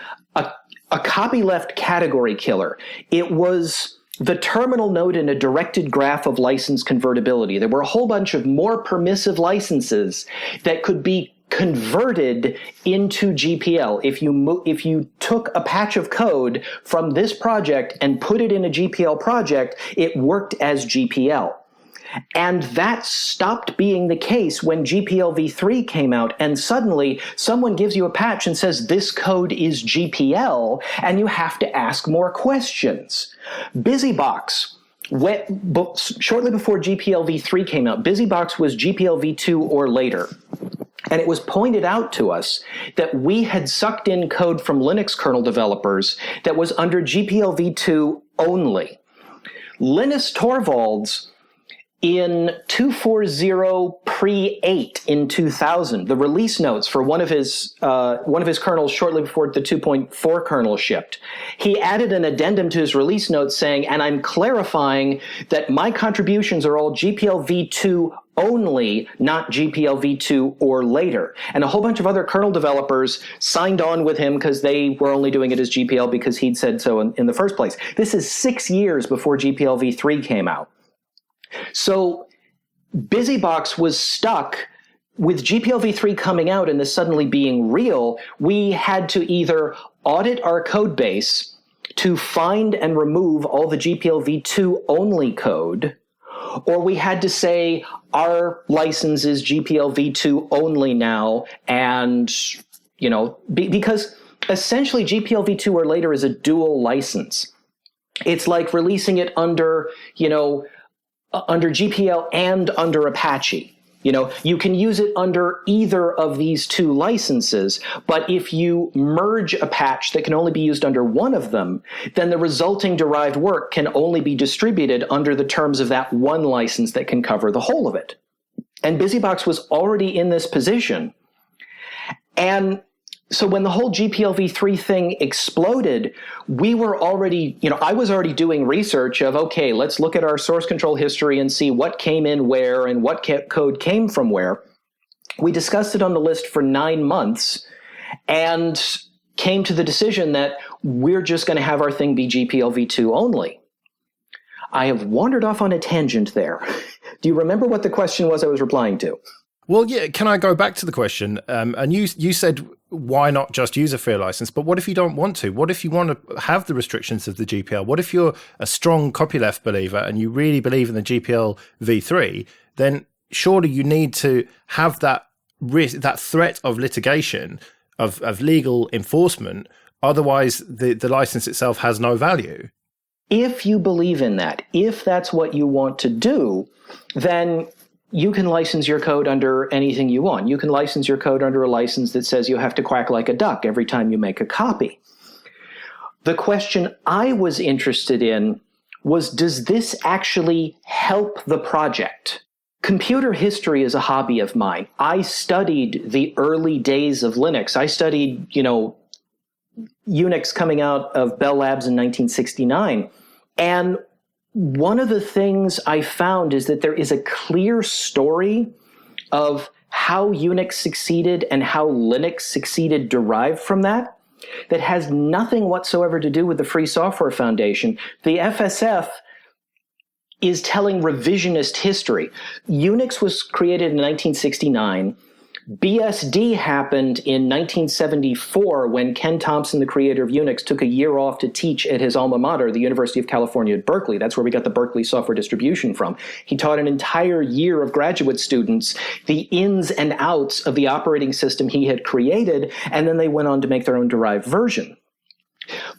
a copyleft category killer. It was the terminal node in a directed graph of license convertibility. There were a whole bunch of more permissive licenses that could be converted into GPL. If you took a patch of code from this project and put it in a GPL project, it worked as GPL. And that stopped being the case when GPL v3 came out, and suddenly someone gives you a patch and says this code is GPL, and you have to ask more questions. BusyBox, shortly before GPL v3 came out, BusyBox was GPL v2 or later. And it was pointed out to us that we had sucked in code from Linux kernel developers that was under GPL v2 only. Linus Torvalds, in 240 pre-8 in 2000, the release notes for one of his kernels shortly before the 2.4 kernel shipped, he added an addendum to his release notes saying, and I'm clarifying that my contributions are all GPL v2 only, not GPL v2 or later. And a whole bunch of other kernel developers signed on with him because they were only doing it as GPL because he'd said so in the first place. This is 6 years before GPL v3 came out. So BusyBox was stuck with GPL v3 coming out and this suddenly being real. We had to either audit our code base to find and remove all the GPL v2 only code, or we had to say our license is GPL v2 only now, and because essentially GPL v2 or later is a dual license. It's like releasing it under GPL and under Apache. You can use it under either of these two licenses, but if you merge a patch that can only be used under one of them, then the resulting derived work can only be distributed under the terms of that one license that can cover the whole of it. And BusyBox was already in this position. And so when the whole GPL v3 thing exploded, we were already, I was already doing research of, okay, let's look at our source control history and see what came in where and what code came from where. We discussed it on the list for 9 months and came to the decision that we're just going to have our thing be GPL v2 only. I have wandered off on a tangent there. Do you remember what the question was I was replying to? Well, yeah, can I go back to the question? And you said, why not just use a free license? But what if you don't want to? What if you want to have the restrictions of the GPL? What if you're a strong copyleft believer and you really believe in the GPL v3? Then surely you need to have that risk, that threat of litigation, of legal enforcement. Otherwise, the license itself has no value. If you believe in that, if that's what you want to do, then you can license your code under anything you want. You can license your code under a license that says you have to quack like a duck every time you make a copy. The question I was interested in was, does this actually help the project? Computer history is a hobby of mine. I studied the early days of Linux. I studied, Unix coming out of Bell Labs in 1969. And one of the things I found is that there is a clear story of how Unix succeeded and how Linux succeeded derived from that has nothing whatsoever to do with the Free Software Foundation. The FSF is telling revisionist history. Unix was created in 1969. BSD happened in 1974 when Ken Thompson, the creator of Unix, took a year off to teach at his alma mater, the University of California at Berkeley. That's where we got the Berkeley software distribution from. He taught an entire year of graduate students the ins and outs of the operating system he had created, and then they went on to make their own derived version.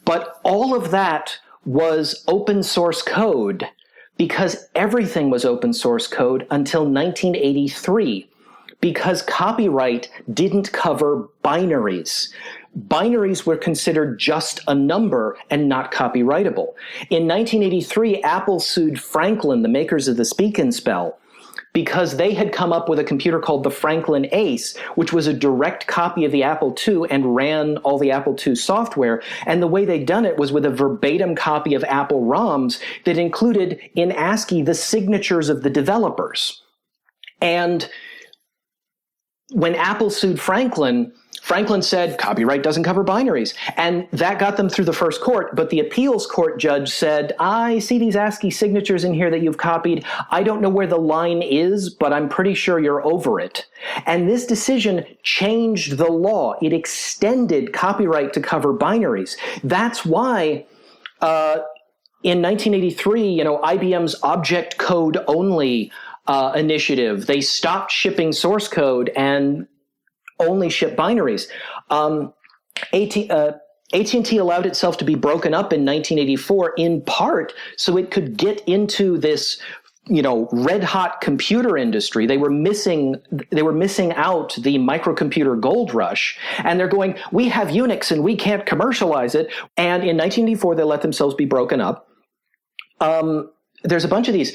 But all of that was open source code because everything was open source code until 1983, because copyright didn't cover binaries. Binaries were considered just a number and not copyrightable. In 1983, Apple sued Franklin, the makers of the Speak and Spell, because they had come up with a computer called the Franklin Ace, which was a direct copy of the Apple II and ran all the Apple II software. And the way they'd done it was with a verbatim copy of Apple ROMs that included in ASCII the signatures of the developers. And when Apple sued Franklin, Franklin said, copyright doesn't cover binaries. And that got them through the first court, but the appeals court judge said, I see these ASCII signatures in here that you've copied. I don't know where the line is, but I'm pretty sure you're over it. And this decision changed the law. It extended copyright to cover binaries. That's why in 1983, IBM's object code only initiative, they stopped shipping source code and only ship binaries. AT&T allowed itself to be broken up in 1984 in part so it could get into this, red hot computer industry. They were missing out the microcomputer gold rush, and they're going, we have Unix and we can't commercialize it. And in 1984, they let themselves be broken up. There's a bunch of these.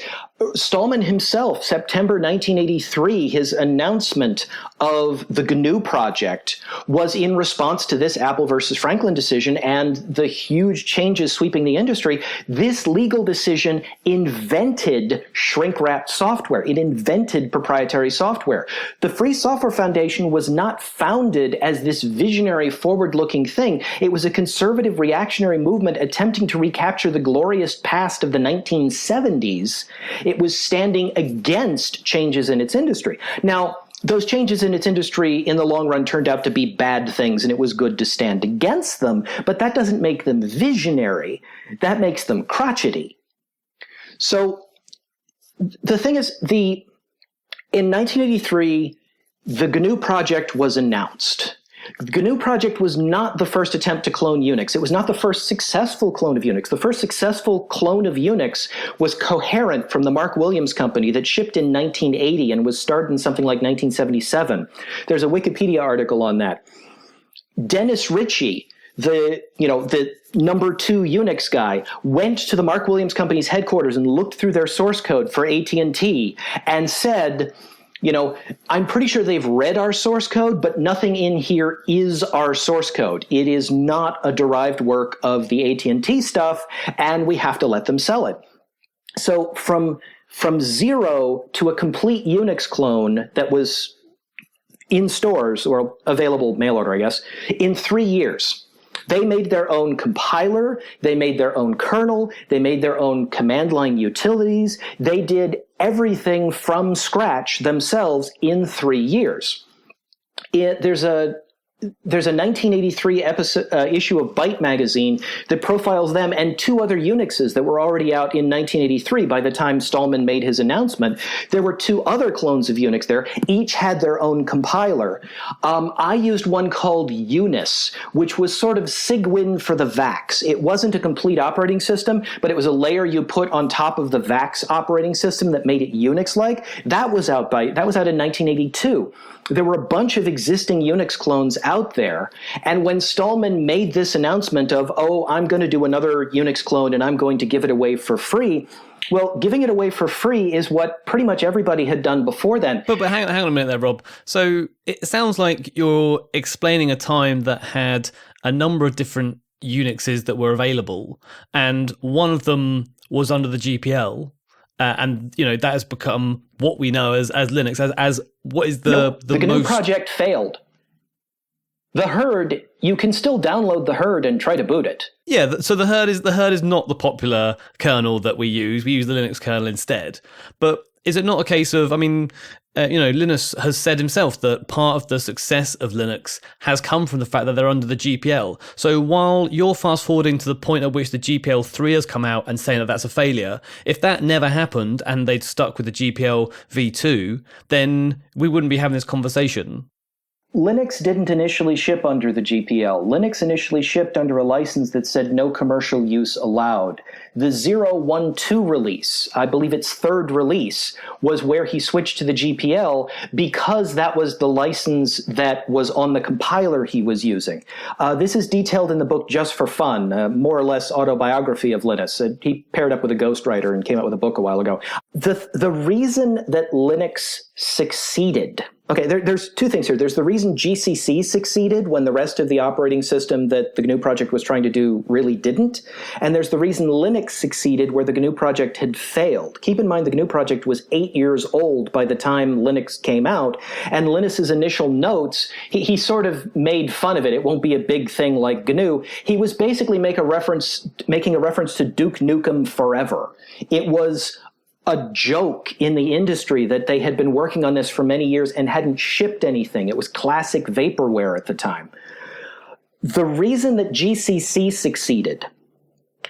Stallman himself, September 1983, his announcement of the GNU project was in response to this Apple versus Franklin decision and the huge changes sweeping the industry. This legal decision invented shrink-wrapped software. It invented proprietary software. The Free Software Foundation was not founded as this visionary, forward-looking thing. It was a conservative, reactionary movement attempting to recapture the glorious past of the 1970s. It was standing against changes in its industry. Now, those changes in its industry in the long run turned out to be bad things, and it was good to stand against them, but that doesn't make them visionary. That makes them crotchety. So the thing is, in 1983, the GNU project was announced. The GNU project was not the first attempt to clone Unix. It was not the first successful clone of Unix. The first successful clone of Unix was Coherent from the Mark Williams company that shipped in 1980 and was started in something like 1977. There's a Wikipedia article on that. Dennis Ritchie, the number 2 Unix guy, went to the Mark Williams company's headquarters and looked through their source code for AT&T and said, I'm pretty sure they've read our source code, but nothing in here is our source code. It is not a derived work of the AT&T stuff, and we have to let them sell it. So from zero to a complete Unix clone that was in stores, or available mail order, I guess, in 3 years. They made their own compiler, they made their own kernel, they made their own command line utilities. They did everything from scratch themselves in 3 years. There's a 1983 issue of Byte magazine that profiles them and 2 other Unixes that were already out in 1983 by the time Stallman made his announcement. There were 2 other clones of Unix there. Each had their own compiler. I used one called Unis, which was sort of Cygwin for the VAX. It wasn't a complete operating system, but it was a layer you put on top of the VAX operating system that made it Unix-like. That was out in 1982. There were a bunch of existing Unix clones out there, and when Stallman made this announcement of, I'm going to do another Unix clone and I'm going to give it away for free, well, giving it away for free is what pretty much everybody had done before then. But hang on a minute there, Rob. So it sounds like you're explaining a time that had a number of different Unixes that were available, and one of them was under the GPL. And that has become what we know as Linux, as what is the GNU project failed. The herd, you can still download the herd and try to boot it. Yeah, so the herd is not the popular kernel that we use. We use the Linux kernel instead. But is it not a case of, Linus has said himself that part of the success of Linux has come from the fact that they're under the GPL. So while you're fast forwarding to the point at which the GPL 3 has come out and saying that that's a failure, if that never happened and they'd stuck with the GPL v2, then we wouldn't be having this conversation. Linux didn't initially ship under the GPL. Linux initially shipped under a license that said no commercial use allowed. The 0.12 release, I believe its third release, was where he switched to the GPL because that was the license that was on the compiler he was using. This is detailed in the book Just for Fun, more or less autobiography of Linus. He paired up with a ghostwriter and came out with a book a while ago. The reason that Linux succeeded... Okay, there's two things here. There's the reason GCC succeeded when the rest of the operating system that the GNU project was trying to do really didn't. And there's the reason Linux succeeded where the GNU project had failed. Keep in mind the GNU project was 8 years old by the time Linux came out. And Linus's initial notes, he sort of made fun of it. It won't be a big thing like GNU. He was basically making a reference to Duke Nukem Forever. It was a joke in the industry that they had been working on this for many years and hadn't shipped anything. It was classic vaporware at the time. The reason that GCC succeeded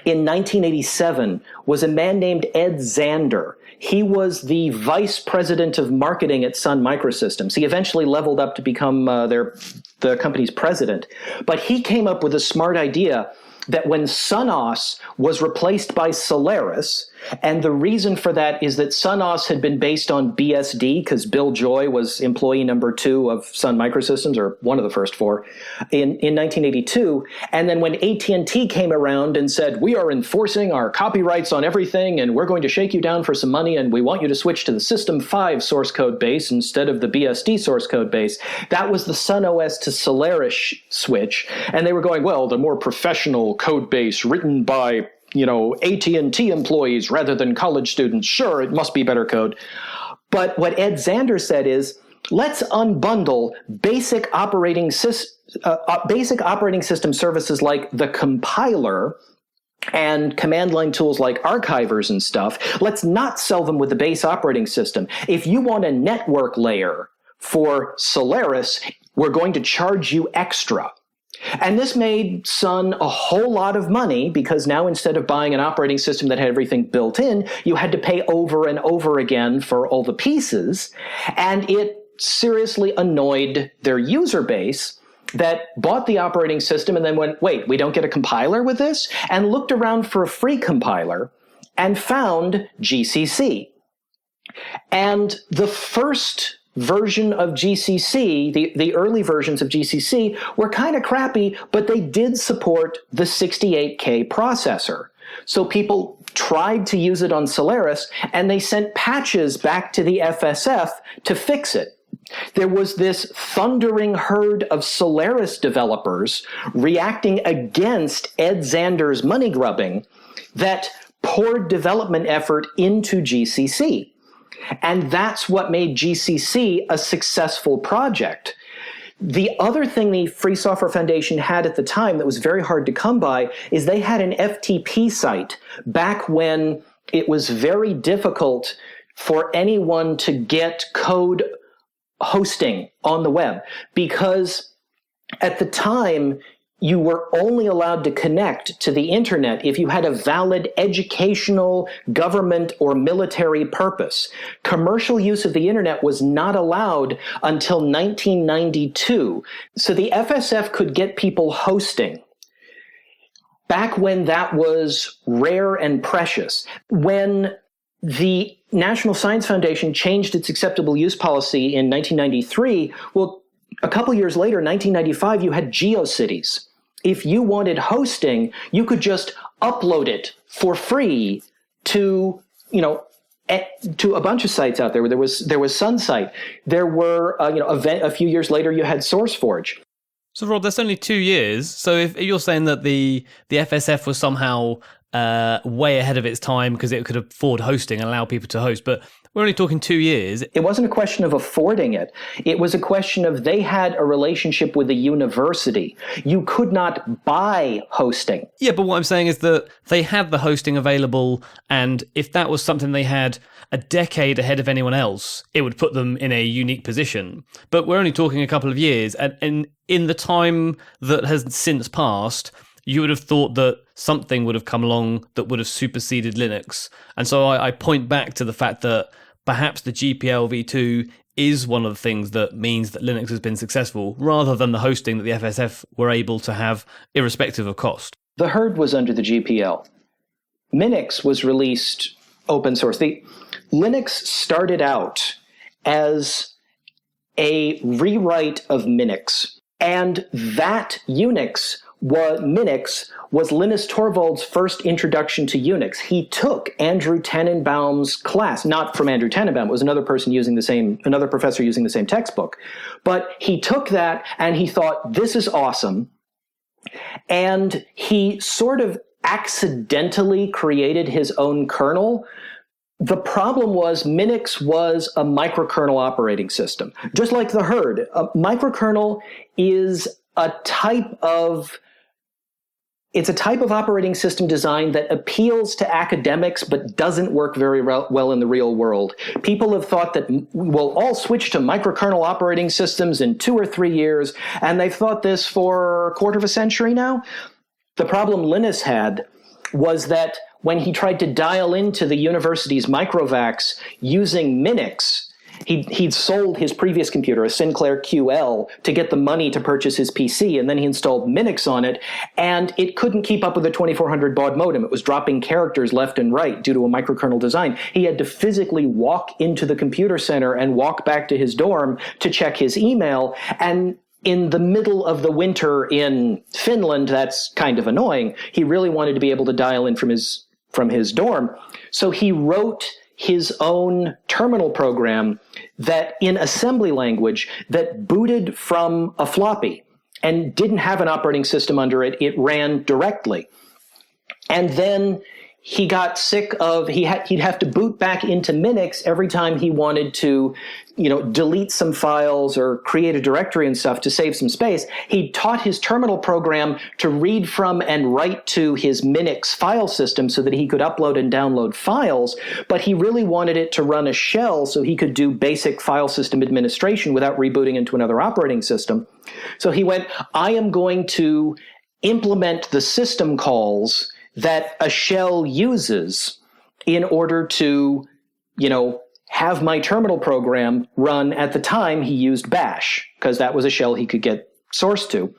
in 1987 was a man named Ed Zander. He was the vice president of marketing at Sun Microsystems. He eventually leveled up to become the company's president. But he came up with a smart idea that when Sunos was replaced by Solaris, and the reason for that is that Sunos had been based on BSD because Bill Joy was employee number 2 of Sun Microsystems, or one of the first 4, in 1982. And then when AT&T came around and said, we are enforcing our copyrights on everything, and we're going to shake you down for some money, and we want you to switch to the System 5 source code base instead of the BSD source code base, that was the Sun OS to Solaris switch. And they were going, well, the more professional code base written by AT&T employees rather than college students. Sure, it must be better code. But what Ed Zander said is, let's unbundle basic operating system services like the compiler and command line tools like archivers and stuff. Let's not sell them with the base operating system. If you want a network layer for Solaris, we're going to charge you extra. And this made Sun a whole lot of money because now instead of buying an operating system that had everything built in, you had to pay over and over again for all the pieces. And it seriously annoyed their user base that bought the operating system and then went, wait, we don't get a compiler with this? And looked around for a free compiler and found GCC. And the first version of GCC, the early versions of GCC, were kind of crappy, but they did support the 68K processor. So people tried to use it on Solaris, and they sent patches back to the FSF to fix it. There was this thundering herd of Solaris developers reacting against Ed Zander's money grubbing that poured development effort into GCC. And that's what made GCC a successful project. The other thing the Free Software Foundation had at the time that was very hard to come by is they had an FTP site back when it was very difficult for anyone to get code hosting on the web, because at the time, you were only allowed to connect to the internet if you had a valid educational, government, or military purpose. Commercial use of the internet was not allowed until 1992. So the FSF could get people hosting back when that was rare and precious. When the National Science Foundation changed its acceptable use policy in 1993, well, a couple years later, 1995, you had GeoCities. If you wanted hosting, you could just upload it for free to, to a bunch of sites out there. There was SunSite. There were, a few years later, you had SourceForge. So, Rob, that's only 2 years. So, if you're saying that the FSF was somehow way ahead of its time because it could afford hosting and allow people to host, but we're only talking 2 years. It wasn't a question of affording it. It was a question of they had a relationship with the university. You could not buy hosting. Yeah, but what I'm saying is that they had the hosting available, and if that was something they had a decade ahead of anyone else, it would put them in a unique position. But we're only talking a couple of years, and in the time that has since passed, you would have thought that something would have come along that would have superseded Linux. And so I point back to the fact that perhaps the GPL v2 is one of the things that means that Linux has been successful, rather than the hosting that the FSF were able to have, irrespective of cost. The herd was under the GPL. Minix was released open source. Linux started out as a rewrite of Minix, and that Minix was Linus Torvalds' first introduction to Unix. He took Andrew Tannenbaum's class, not from Andrew Tannenbaum, it was another professor using the same textbook. But he took that and he thought, this is awesome. And he sort of accidentally created his own kernel. The problem was Minix was a microkernel operating system. Just like the herd, a microkernel is a type of operating system design that appeals to academics but doesn't work very well in the real world. People have thought that we'll all switch to microkernel operating systems in 2 or 3 years, and they've thought this for a quarter of a century now. The problem Linus had was that when he tried to dial into the university's microvacs using Minix, he'd sold his previous computer, a Sinclair QL, to get the money to purchase his PC, and then he installed Minix on it, and it couldn't keep up with the 2400 baud modem. It was dropping characters left and right due to a microkernel design. He had to physically walk into the computer center and walk back to his dorm to check his email, and in the middle of the winter in Finland, that's kind of annoying. He really wanted to be able to dial in from his dorm, so he wrote his own terminal program that in assembly language that booted from a floppy and didn't have an operating system under it. It ran directly. And then he got sick of, he'd have to boot back into Minix every time he wanted to, delete some files or create a directory and stuff to save some space. He taught his terminal program to read from and write to his Minix file system so that he could upload and download files, but he really wanted it to run a shell so he could do basic file system administration without rebooting into another operating system. So he went, I am going to implement the system calls that a shell uses in order to, have my terminal program run. At the time, he used Bash because that was a shell he could get source to.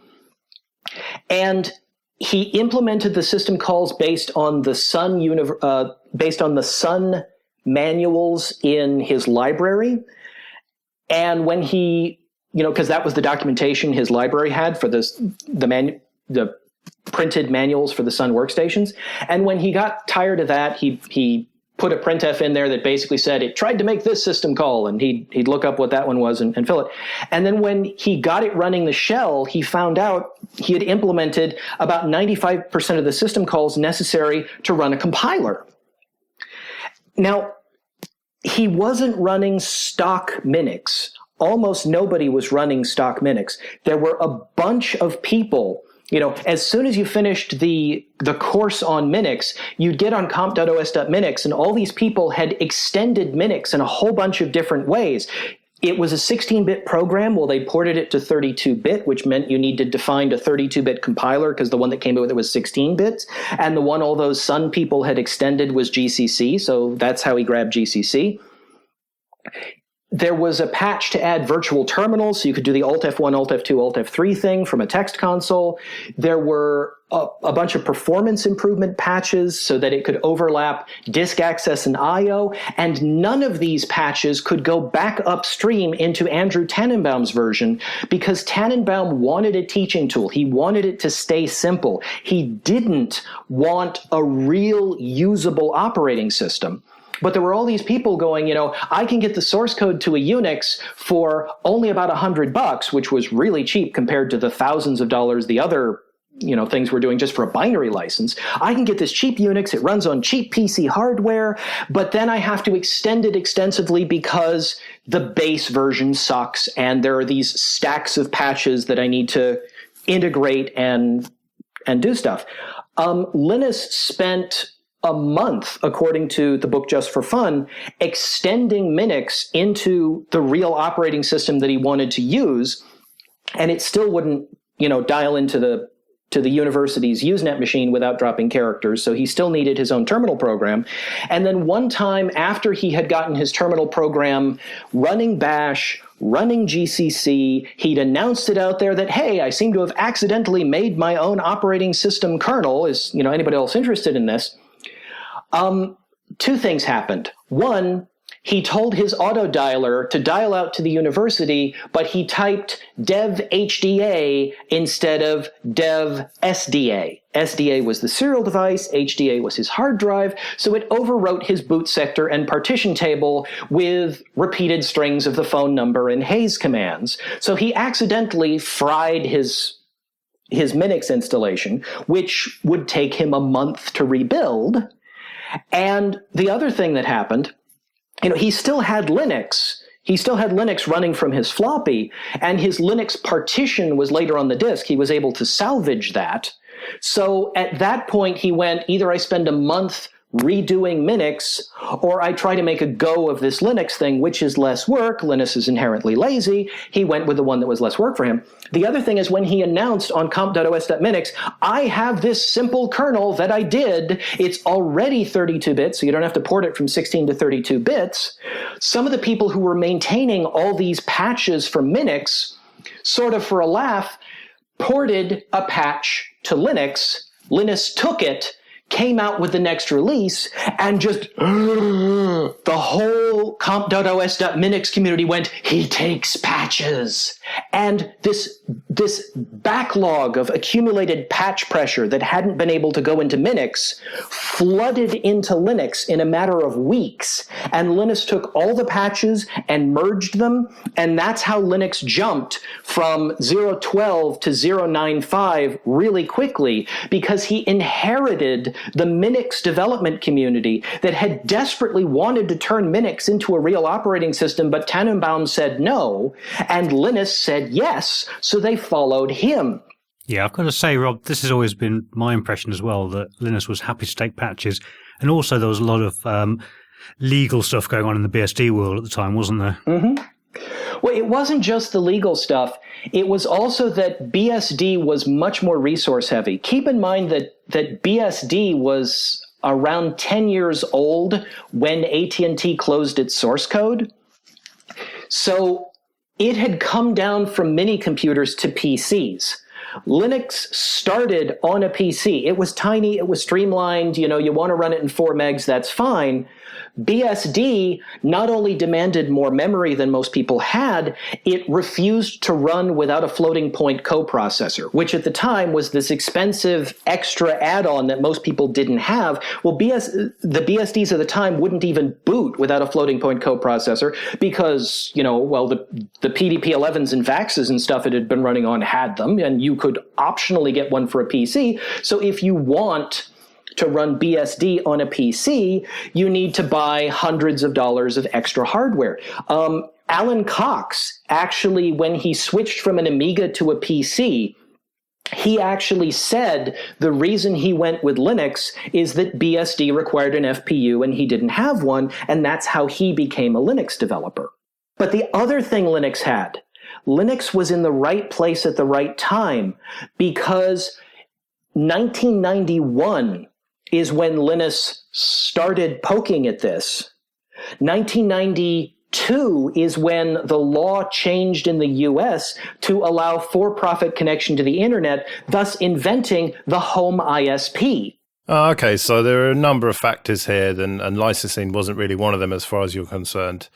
And he implemented the system calls based on the Sun manuals in his library. And when he, because that was the documentation his library had for the printed manuals for the Sun workstations. And when he got tired of that, he put a printf in there that basically said it tried to make this system call, and he'd look up what that one was and fill it. And then when he got it running the shell, he found out he had implemented about 95% of the system calls necessary to run a compiler. Now, he wasn't running stock Minix. Almost nobody was running stock Minix. There were a bunch of people. As soon as you finished the course on Minix, you'd get on comp.os.minix, and all these people had extended Minix in a whole bunch of different ways. It was a 16-bit program. Well, they ported it to 32-bit, which meant you needed to find a 32-bit compiler because the one that came with it was 16 bits. And the one all those Sun people had extended was GCC, so that's how he grabbed GCC. There was a patch to add virtual terminals, so you could do the Alt F1, Alt F2, Alt F3 thing from a text console. There were a bunch of performance improvement patches so that it could overlap disk access and I/O, and none of these patches could go back upstream into Andrew Tannenbaum's version because Tannenbaum wanted a teaching tool. He wanted it to stay simple. He didn't want a real usable operating system. But there were all these people going, I can get the source code to a Unix for only about $100, which was really cheap compared to the thousands of dollars the other, things we're doing just for a binary license. I can get this cheap Unix. It runs on cheap PC hardware, but then I have to extend it extensively because the base version sucks, and there are these stacks of patches that I need to integrate and do stuff. Linus spent a month, according to the book Just for Fun, extending Minix into the real operating system that he wanted to use, and it still wouldn't, dial into to the university's Usenet machine without dropping characters, so he still needed his own terminal program. And then one time after he had gotten his terminal program running Bash, running GCC, he'd announced it out there that, hey, I seem to have accidentally made my own operating system kernel. Is anybody else interested in this? Two things happened. One, he told his auto dialer to dial out to the university, but he typed dev HDA instead of dev SDA. SDA was the serial device, HDA was his hard drive, so it overwrote his boot sector and partition table with repeated strings of the phone number and haze commands. So he accidentally fried his Minix installation, which would take him a month to rebuild. And the other thing that happened, he still had Linux. He still had Linux running from his floppy, and his Linux partition was later on the disk. He was able to salvage that. So at that point, he went, either I spend a month redoing Minix, or I try to make a go of this Linux thing, which is less work. Linux is inherently lazy. He went with the one that was less work for him. The other thing is when he announced on comp.os.minix, I have this simple kernel that I did. It's already 32 bits, so you don't have to port it from 16 to 32 bits. Some of the people who were maintaining all these patches for Minix, sort of for a laugh, ported a patch to Linux. Linus took it, came out with the next release, and just the whole comp.os.minix community went, he takes patches. And this backlog of accumulated patch pressure that hadn't been able to go into Minix flooded into Linux in a matter of weeks. And Linus took all the patches and merged them, and that's how Linux jumped from 0.12 to 0.95 really quickly, because he inherited the Minix development community that had desperately wanted to turn Minix into a real operating system, but Tannenbaum said no, and Linus said yes, so they followed him. Yeah, I've got to say, Rob, this has always been my impression as well, that Linus was happy to take patches, and also there was a lot of legal stuff going on in the BSD world at the time, wasn't there? Mm-hmm. Well, it wasn't just the legal stuff. It was also that BSD was much more resource heavy. Keep in mind that BSD was around 10 years old when AT&T closed its source code. So it had come down from mini computers to PCs. Linux started on a PC. It was tiny, it was streamlined, you want to run it in 4 megs, that's fine. BSD not only demanded more memory than most people had, it refused to run without a floating point coprocessor, which at the time was this expensive extra add-on that most people didn't have. Well, the BSDs at the time wouldn't even boot without a floating point coprocessor because, the PDP-11s and VAXs and stuff it had been running on had them, and you could optionally get one for a PC. So if you want to run BSD on a PC, you need to buy hundreds of dollars of extra hardware. Alan Cox, actually, when he switched from an Amiga to a PC, he actually said the reason he went with Linux is that BSD required an FPU and he didn't have one, and that's how he became a Linux developer. But the other thing Linux had, Linux was in the right place at the right time, because 1991 is when Linus started poking at this. 1992 is when the law changed in the US to allow for-profit connection to the internet, thus inventing the home ISP. Okay, so there are a number of factors here, and licensing wasn't really one of them as far as you're concerned.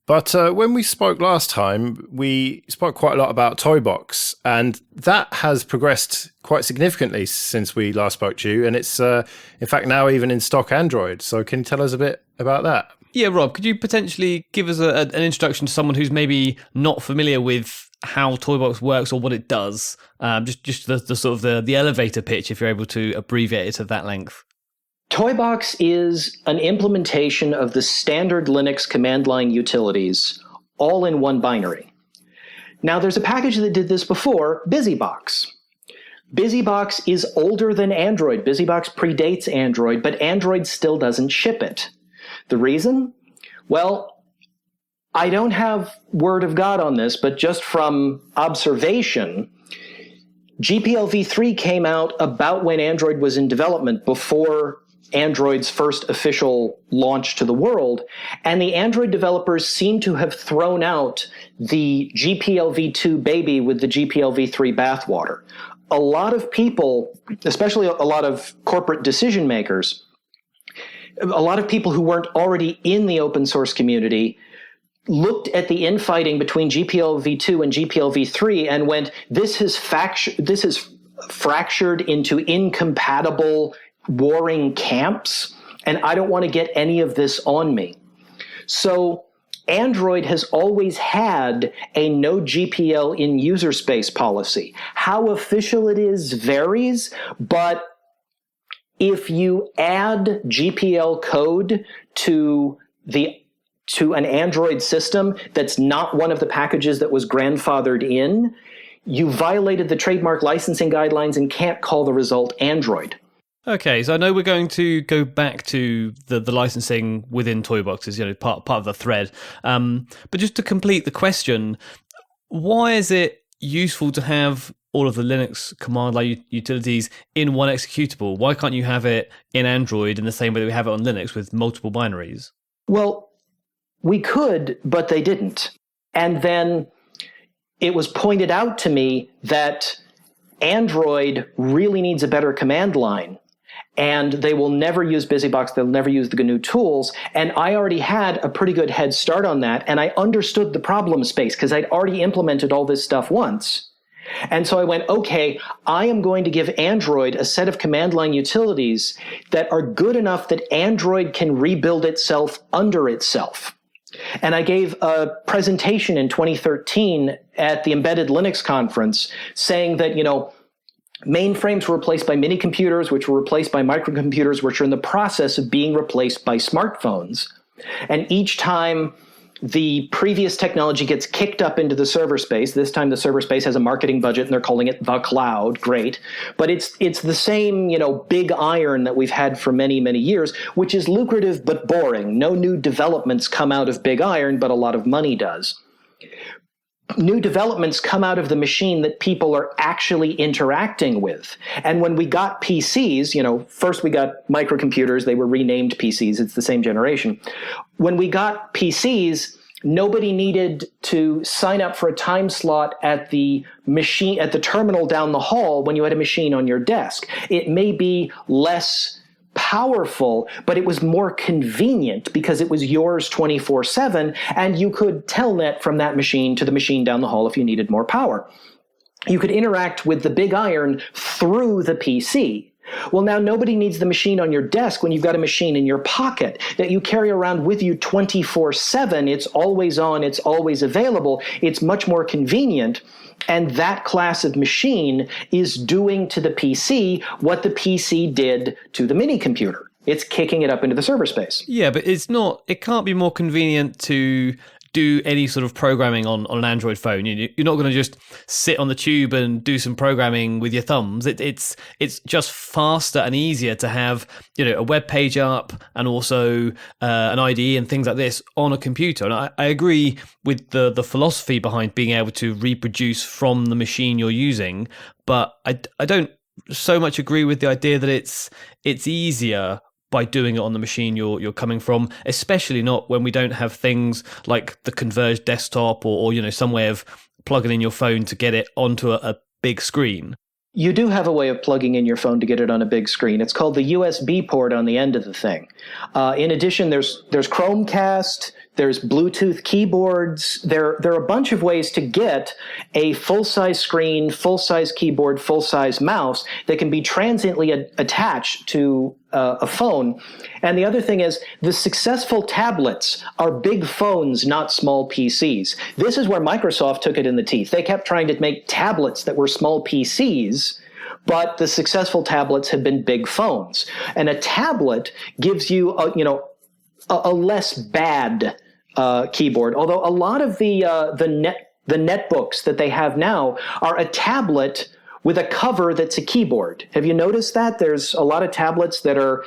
But when we spoke last time, we spoke quite a lot about Toybox, and that has progressed quite significantly since we last spoke to you, and it's, in fact, now even in stock Android. So can you tell us a bit about that? Yeah, Rob, could you potentially give us an introduction to someone who's maybe not familiar with how Toybox works or what it does? Just the sort of the elevator pitch, if you're able to abbreviate it to that length. Toybox is an implementation of the standard Linux command line utilities, all in one binary. Now, there's a package that did this before, BusyBox. BusyBox is older than Android. BusyBox predates Android, but Android still doesn't ship it. The reason? Well, I don't have word of God on this, but just from observation, GPL v3 came out when Android was in development, before Android's first official launch to the world, and the Android developers seem to have thrown out the GPL v2 baby with the GPL v3 bathwater. A lot of people, especially a lot of corporate decision makers, a lot of people who weren't already in the open source community, looked at the infighting between GPL v2 and GPL v3 and went, this is fractured into incompatible warring camps, and I don't want to get any of this on me. So Android has always had a no GPL in user space policy. How official it is varies, but if you add GPL code to an Android system that's not one of the packages that was grandfathered in, you violated the trademark licensing guidelines and can't call the result Android. Okay, so I know we're going to go back to the licensing within toy boxes, part of the thread. But just to complete the question, why is it useful to have all of the Linux command line utilities in one executable? Why can't you have it in Android in the same way that we have it on Linux with multiple binaries? Well, we could, but they didn't. And then it was pointed out to me that Android really needs a better command line, and they will never use BusyBox, they'll never use the GNU tools, and I already had a pretty good head start on that, and I understood the problem space because I'd already implemented all this stuff once. And so I went, okay, I am going to give Android a set of command line utilities that are good enough that Android can rebuild itself under itself. And I gave a presentation in 2013 at the Embedded Linux conference saying that, mainframes were replaced by mini computers, which were replaced by microcomputers, which are in the process of being replaced by smartphones. And each time the previous technology gets kicked up into the server space, this time the server space has a marketing budget and they're calling it the cloud, great. But it's the same, big iron that we've had for many, many years, which is lucrative but boring. No new developments come out of big iron, but a lot of money does. New developments come out of the machine that people are actually interacting with. And when we got PCs, first we got microcomputers, they were renamed PCs, it's the same generation. When we got PCs, nobody needed to sign up for a time slot at the machine, at the terminal down the hall when you had a machine on your desk. It may be less powerful, but it was more convenient because it was yours 24/7, and you could telnet from that machine to the machine down the hall if you needed more power. You could interact with the big iron through the PC. Well, now nobody needs the machine on your desk when you've got a machine in your pocket that you carry around with you 24/7. It's always on, it's always available. It's much more convenient. And that class of machine is doing to the PC what the PC did to the mini computer. It's kicking it up into the server space. Yeah, but it can't be more convenient to do any sort of programming on an Android phone. You're not going to just sit on the tube and do some programming with your thumbs. It's just faster and easier to have a web page up and also an IDE and things like this on a computer. And I agree with the philosophy behind being able to reproduce from the machine you're using, but I don't so much agree with the idea that it's easier by doing it on the machine you're coming from, especially not when we don't have things like the converged desktop or some way of plugging in your phone to get it onto a big screen. You do have a way of plugging in your phone to get it on a big screen. It's called the USB port on the end of the thing. In addition, there's Chromecast, there's Bluetooth keyboards. There are a bunch of ways to get a full-size screen, full-size keyboard, full-size mouse that can be transiently attached to a phone. And the other thing is the successful tablets are big phones, not small PCs. This is where Microsoft took it in the teeth. They kept trying to make tablets that were small PCs, but the successful tablets have been big phones. And a tablet gives you a less bad keyboard, although a lot of the netbooks that they have now are a tablet with a cover that's a keyboard. Have you noticed that? There's a lot of tablets that are,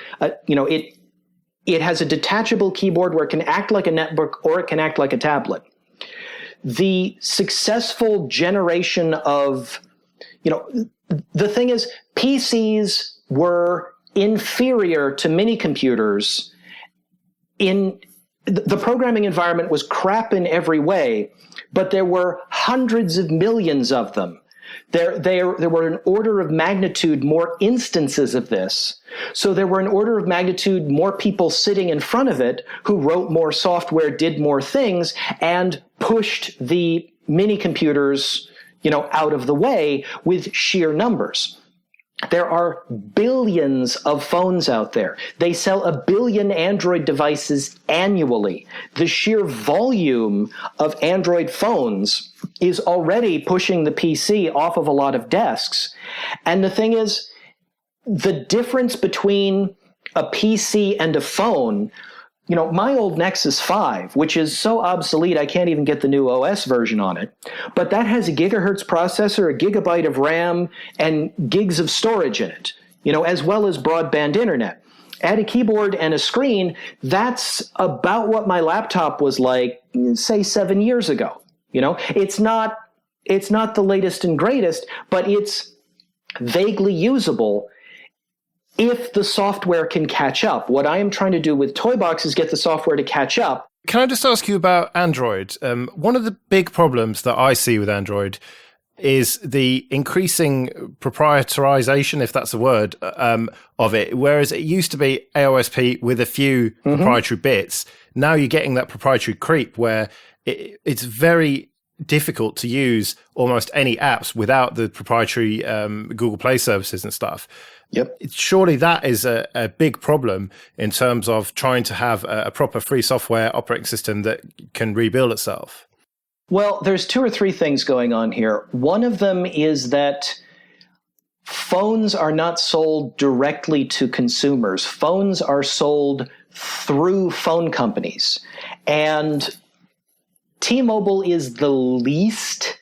it has a detachable keyboard where it can act like a netbook or it can act like a tablet. The successful generation of, the thing is, PCs were inferior to mini computers. In the programming environment was crap in every way, but there were hundreds of millions of them. There were an order of magnitude more instances of this. So there were an order of magnitude more people sitting in front of it who wrote more software, did more things, and pushed the mini computers, out of the way with sheer numbers. There are billions of phones out there. They sell 1 billion Android devices annually. The sheer volume of Android phones is already pushing the PC off of a lot of desks. And the thing is, the difference between a PC and a phone, my old Nexus 5, which is so obsolete I can't even get the new OS version on it, but that has a gigahertz processor, a gigabyte of RAM, and gigs of storage in it, as well as broadband internet. Add a keyboard and a screen, that's about what my laptop was like, say, 7 years ago. It's not the latest and greatest, but it's vaguely usable if the software can catch up. What I am trying to do with Toybox is get the software to catch up. Can I just ask you about Android? One of the big problems that I see with Android is the increasing proprietarization, if that's a word, of it. Whereas it used to be AOSP with a few proprietary bits. Now you're getting that proprietary creep where it's very difficult to use almost any apps without the proprietary Google Play services and stuff. Yep. Surely that is a big problem in terms of trying to have a proper free software operating system that can rebuild itself. Well, there's 2 or 3 things going on here. One of them is that phones are not sold directly to consumers. Phones are sold through phone companies. And T-Mobile is the least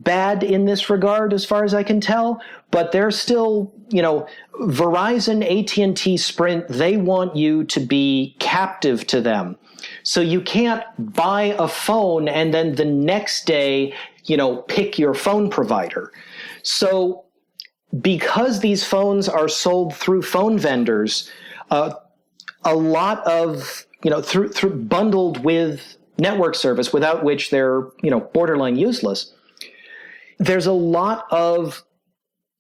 bad in this regard, as far as I can tell, but they're still, Verizon, AT&T, Sprint, they want you to be captive to them. So you can't buy a phone and then the next day, pick your phone provider. So because these phones are sold through phone vendors, a lot of, through bundled with network service, without which they're, borderline useless. There's a lot of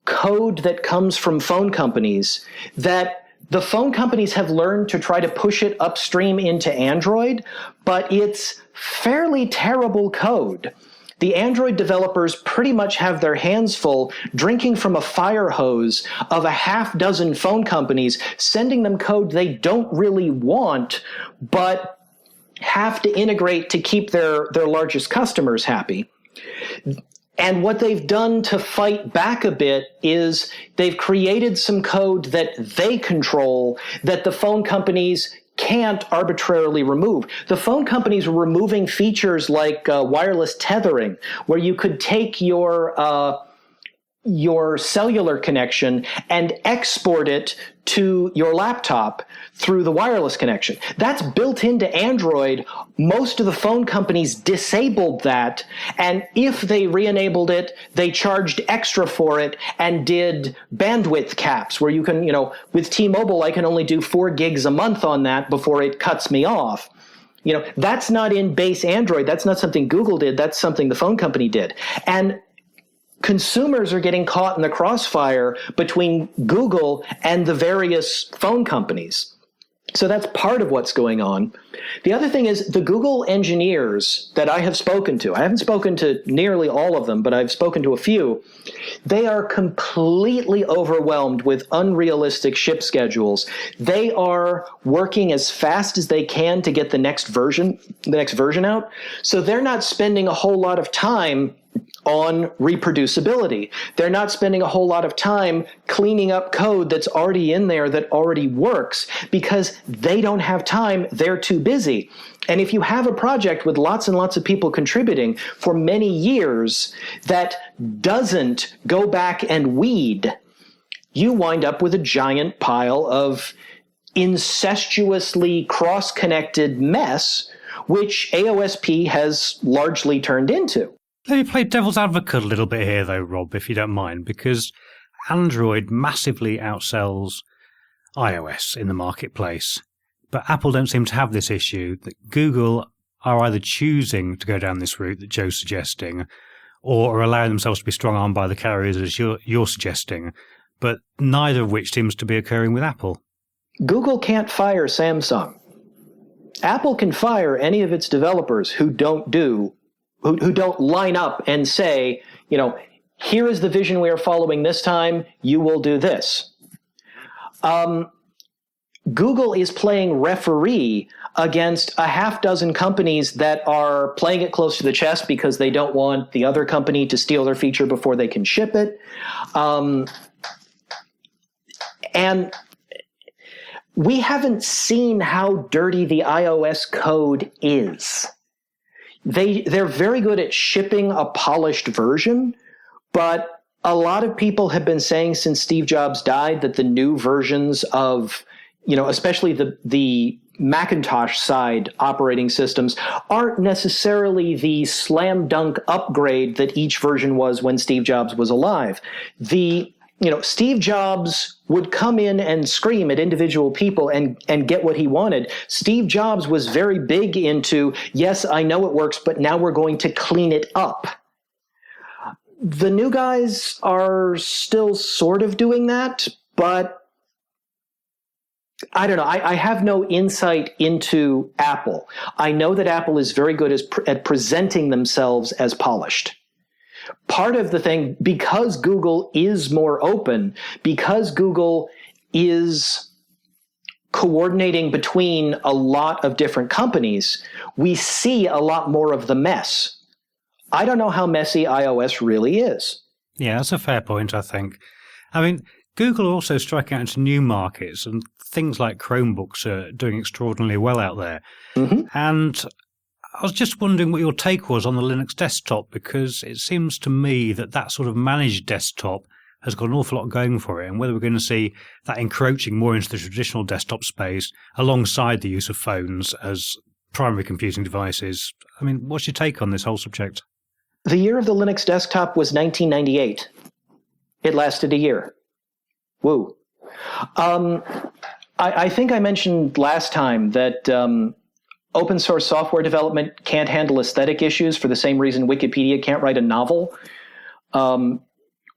code that comes from phone companies that the phone companies have learned to try to push it upstream into Android, but it's fairly terrible code. The Android developers pretty much have their hands full drinking from a fire hose of a half dozen phone companies, sending them code they don't really want, but have to integrate to keep their largest customers happy. And what they've done to fight back a bit is they've created some code that they control that the phone companies can't arbitrarily remove. The phone companies are removing features like wireless tethering, where you could take your cellular connection and export it to your laptop through the wireless connection. That's built into Android. Most of the phone companies disabled that, and if they re-enabled it, they charged extra for it and did bandwidth caps where you can, with T-Mobile, I can only do 4 gigs a month on that before it cuts me off. That's not in base Android. That's not something Google did. That's something the phone company did. And consumers are getting caught in the crossfire between Google and the various phone companies. So that's part of what's going on. The other thing is the Google engineers that I have spoken to, I haven't spoken to nearly all of them, but I've spoken to a few. They are completely overwhelmed with unrealistic ship schedules. They are working as fast as they can to get the next version out. So they're not spending a whole lot of time on reproducibility. They're not spending a whole lot of time cleaning up code that's already in there that already works because they don't have time. They're too busy. And if you have a project with lots and lots of people contributing for many years that doesn't go back and weed, you wind up with a giant pile of incestuously cross-connected mess, which AOSP has largely turned into. Let me play devil's advocate a little bit here, though, Rob, if you don't mind, because Android massively outsells iOS in the marketplace, but Apple don't seem to have this issue, that Google are either choosing to go down this route that Joe's suggesting, or are allowing themselves to be strong-armed by the carriers as you're suggesting, but neither of which seems to be occurring with Apple. Google can't fire Samsung. Apple can fire any of its developers who don't line up and say, here is the vision we are following this time, you will do this. Google is playing referee against a half dozen companies that are playing it close to the chest because they don't want the other company to steal their feature before they can ship it. And we haven't seen how dirty the iOS code is. They're very good at shipping a polished version, but a lot of people have been saying since Steve Jobs died that the new versions of, especially the Macintosh side operating systems aren't necessarily the slam dunk upgrade that each version was when Steve Jobs was alive. Steve Jobs would come in and scream at individual people and get what he wanted. Steve Jobs was very big into, yes, I know it works, but now we're going to clean it up. The new guys are still sort of doing that, but I don't know. I have no insight into Apple. I know that Apple is very good at presenting themselves as polished. Part of the thing, because Google is more open, because Google is coordinating between a lot of different companies, we see a lot more of the mess. I don't know how messy iOS really is. Yeah, that's a fair point, I think. I mean, Google are also striking out into new markets, and things like Chromebooks are doing extraordinarily well out there. Mm-hmm. And I was just wondering what your take was on the Linux desktop, because it seems to me that sort of managed desktop has got an awful lot going for it, and whether we're going to see that encroaching more into the traditional desktop space alongside the use of phones as primary computing devices. I mean, what's your take on this whole subject? The year of the Linux desktop was 1998. It lasted a year. Woo. I think I mentioned last time that open source software development can't handle aesthetic issues for the same reason Wikipedia can't write a novel.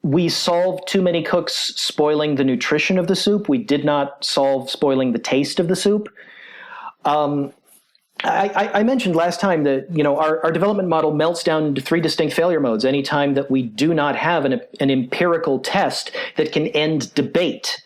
We solved too many cooks spoiling the nutrition of the soup. We did not solve spoiling the taste of the soup. I mentioned last time that our development model melts down into three distinct failure modes anytime that we do not have an empirical test that can end debate.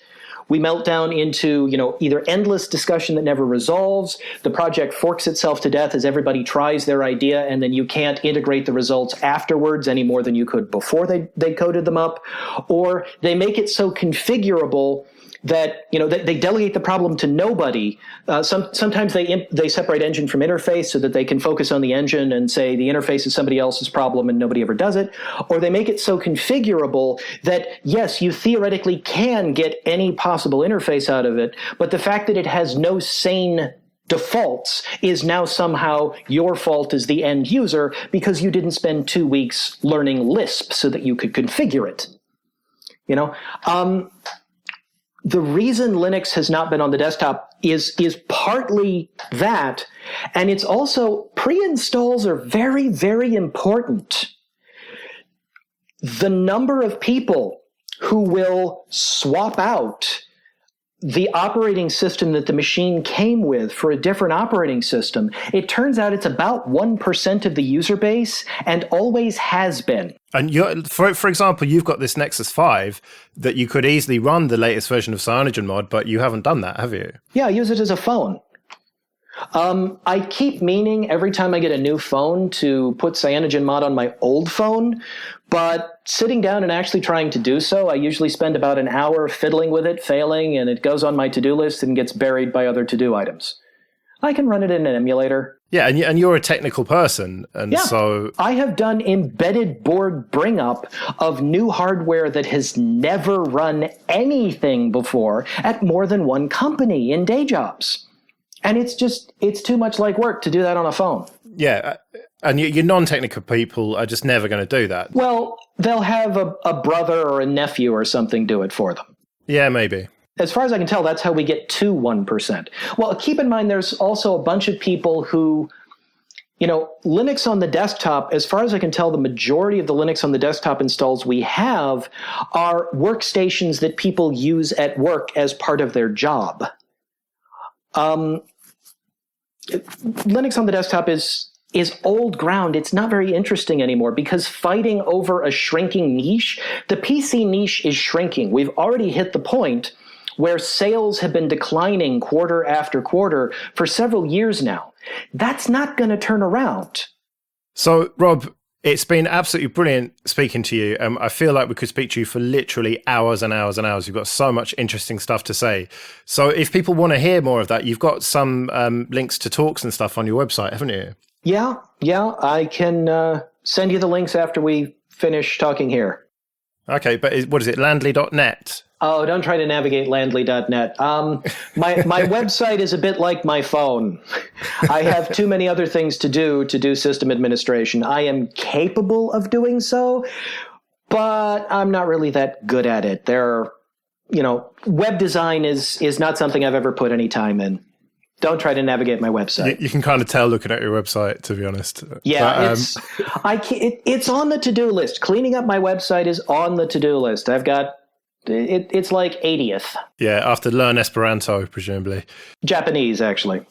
We melt down into, either endless discussion that never resolves, the project forks itself to death as everybody tries their idea, and then you can't integrate the results afterwards any more than you could before they coded them up, or they make it so configurable that they delegate the problem to nobody. Sometimes they separate engine from interface so that they can focus on the engine and say the interface is somebody else's problem and nobody ever does it. Or they make it so configurable that, yes, you theoretically can get any possible interface out of it, but the fact that it has no sane defaults is now somehow your fault as the end user because you didn't spend 2 weeks learning Lisp so that you could configure it. The reason Linux has not been on the desktop is partly that, and it's also pre-installs are very, very important. The number of people who will swap out the operating system that the machine came with for a different operating system, it turns out it's about 1% of the user base and always has been. And for example, you've got this Nexus 5 that you could easily run the latest version of CyanogenMod, but you haven't done that, have you? Yeah, I use it as a phone. I keep meaning every time I get a new phone to put CyanogenMod on my old phone, but sitting down and actually trying to do so, I usually spend about an hour fiddling with it, failing, and it goes on my to-do list and gets buried by other to-do items. I can run it in an emulator. Yeah, and you're a technical person, and yeah. So I have done embedded board bring-up of new hardware that has never run anything before at more than one company in day jobs. And it's too much like work to do that on a phone. Yeah, and your non-technical people are just never going to do that. Well, they'll have a brother or a nephew or something do it for them. Yeah, maybe. As far as I can tell, that's how we get to 1%. Well, keep in mind, there's also a bunch of people who, Linux on the desktop, as far as I can tell, the majority of the Linux on the desktop installs we have are workstations that people use at work as part of their job. Linux on the desktop is old ground. It's not very interesting anymore because fighting over a shrinking niche, the PC niche is shrinking. We've already hit the point where sales have been declining quarter after quarter for several years now. That's not going to turn around. So, Rob, it's been absolutely brilliant speaking to you. I feel like we could speak to you for literally hours and hours and hours. You've got so much interesting stuff to say. So if people want to hear more of that, you've got some links to talks and stuff on your website, haven't you? Yeah. I can send you the links after we finish talking here. Okay, but what is it, landley.net? Oh, don't try to navigate landley.net. My website is a bit like my phone. I have too many other things to do system administration. I am capable of doing so, but I'm not really that good at it. Web design is not something I've ever put any time in. Don't try to navigate my website. You can kind of tell looking at your website, to be honest. Yeah, it's on the to-do list. Cleaning up my website is on the to-do list. I've got it's like 80th. Yeah, after learn Esperanto, presumably. Japanese, actually.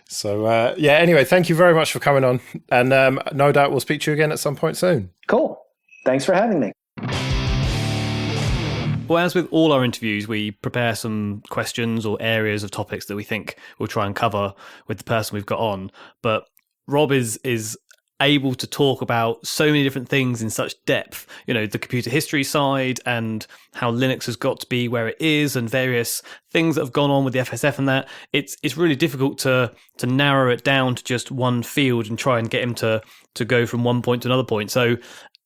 So, anyway, thank you very much for coming on. And no doubt we'll speak to you again at some point soon. Cool. Thanks for having me. Well, as with all our interviews, we prepare some questions or areas of topics that we think we'll try and cover with the person we've got on. But Rob is able to talk about so many different things in such depth, the computer history side and how Linux has got to be where it is and various things that have gone on with the FSF and that. It's really difficult to narrow it down to just one field and try and get him to go from one point to another point. So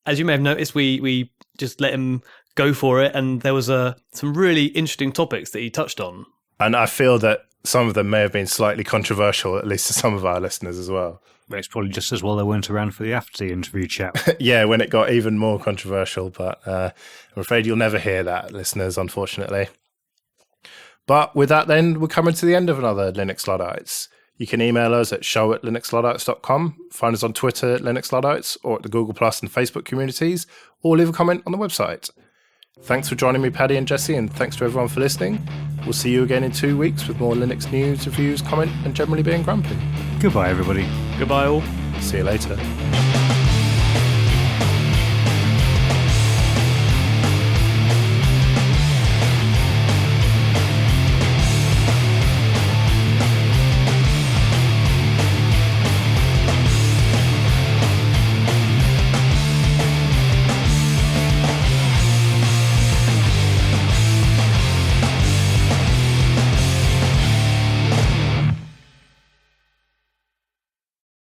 as you may have noticed, we just let him go for it, and there was some really interesting topics that he touched on. And I feel that some of them may have been slightly controversial, at least to some of our listeners as well. It's probably just as well they weren't around for the after the interview chat. Yeah, when it got even more controversial, but I'm afraid you'll never hear that, listeners, unfortunately. But with that then, we're coming to the end of another Linux Luddites. You can email us at show@linuxluddites.com, find us on Twitter at Linux Luddites, or at the Google Plus and Facebook communities, or leave a comment on the website. Thanks for joining me, Paddy and Jesse, and thanks to everyone for listening. We'll see you again in 2 weeks with more Linux news, reviews, comment, and generally being grumpy. Goodbye, everybody. Goodbye, all. See you later.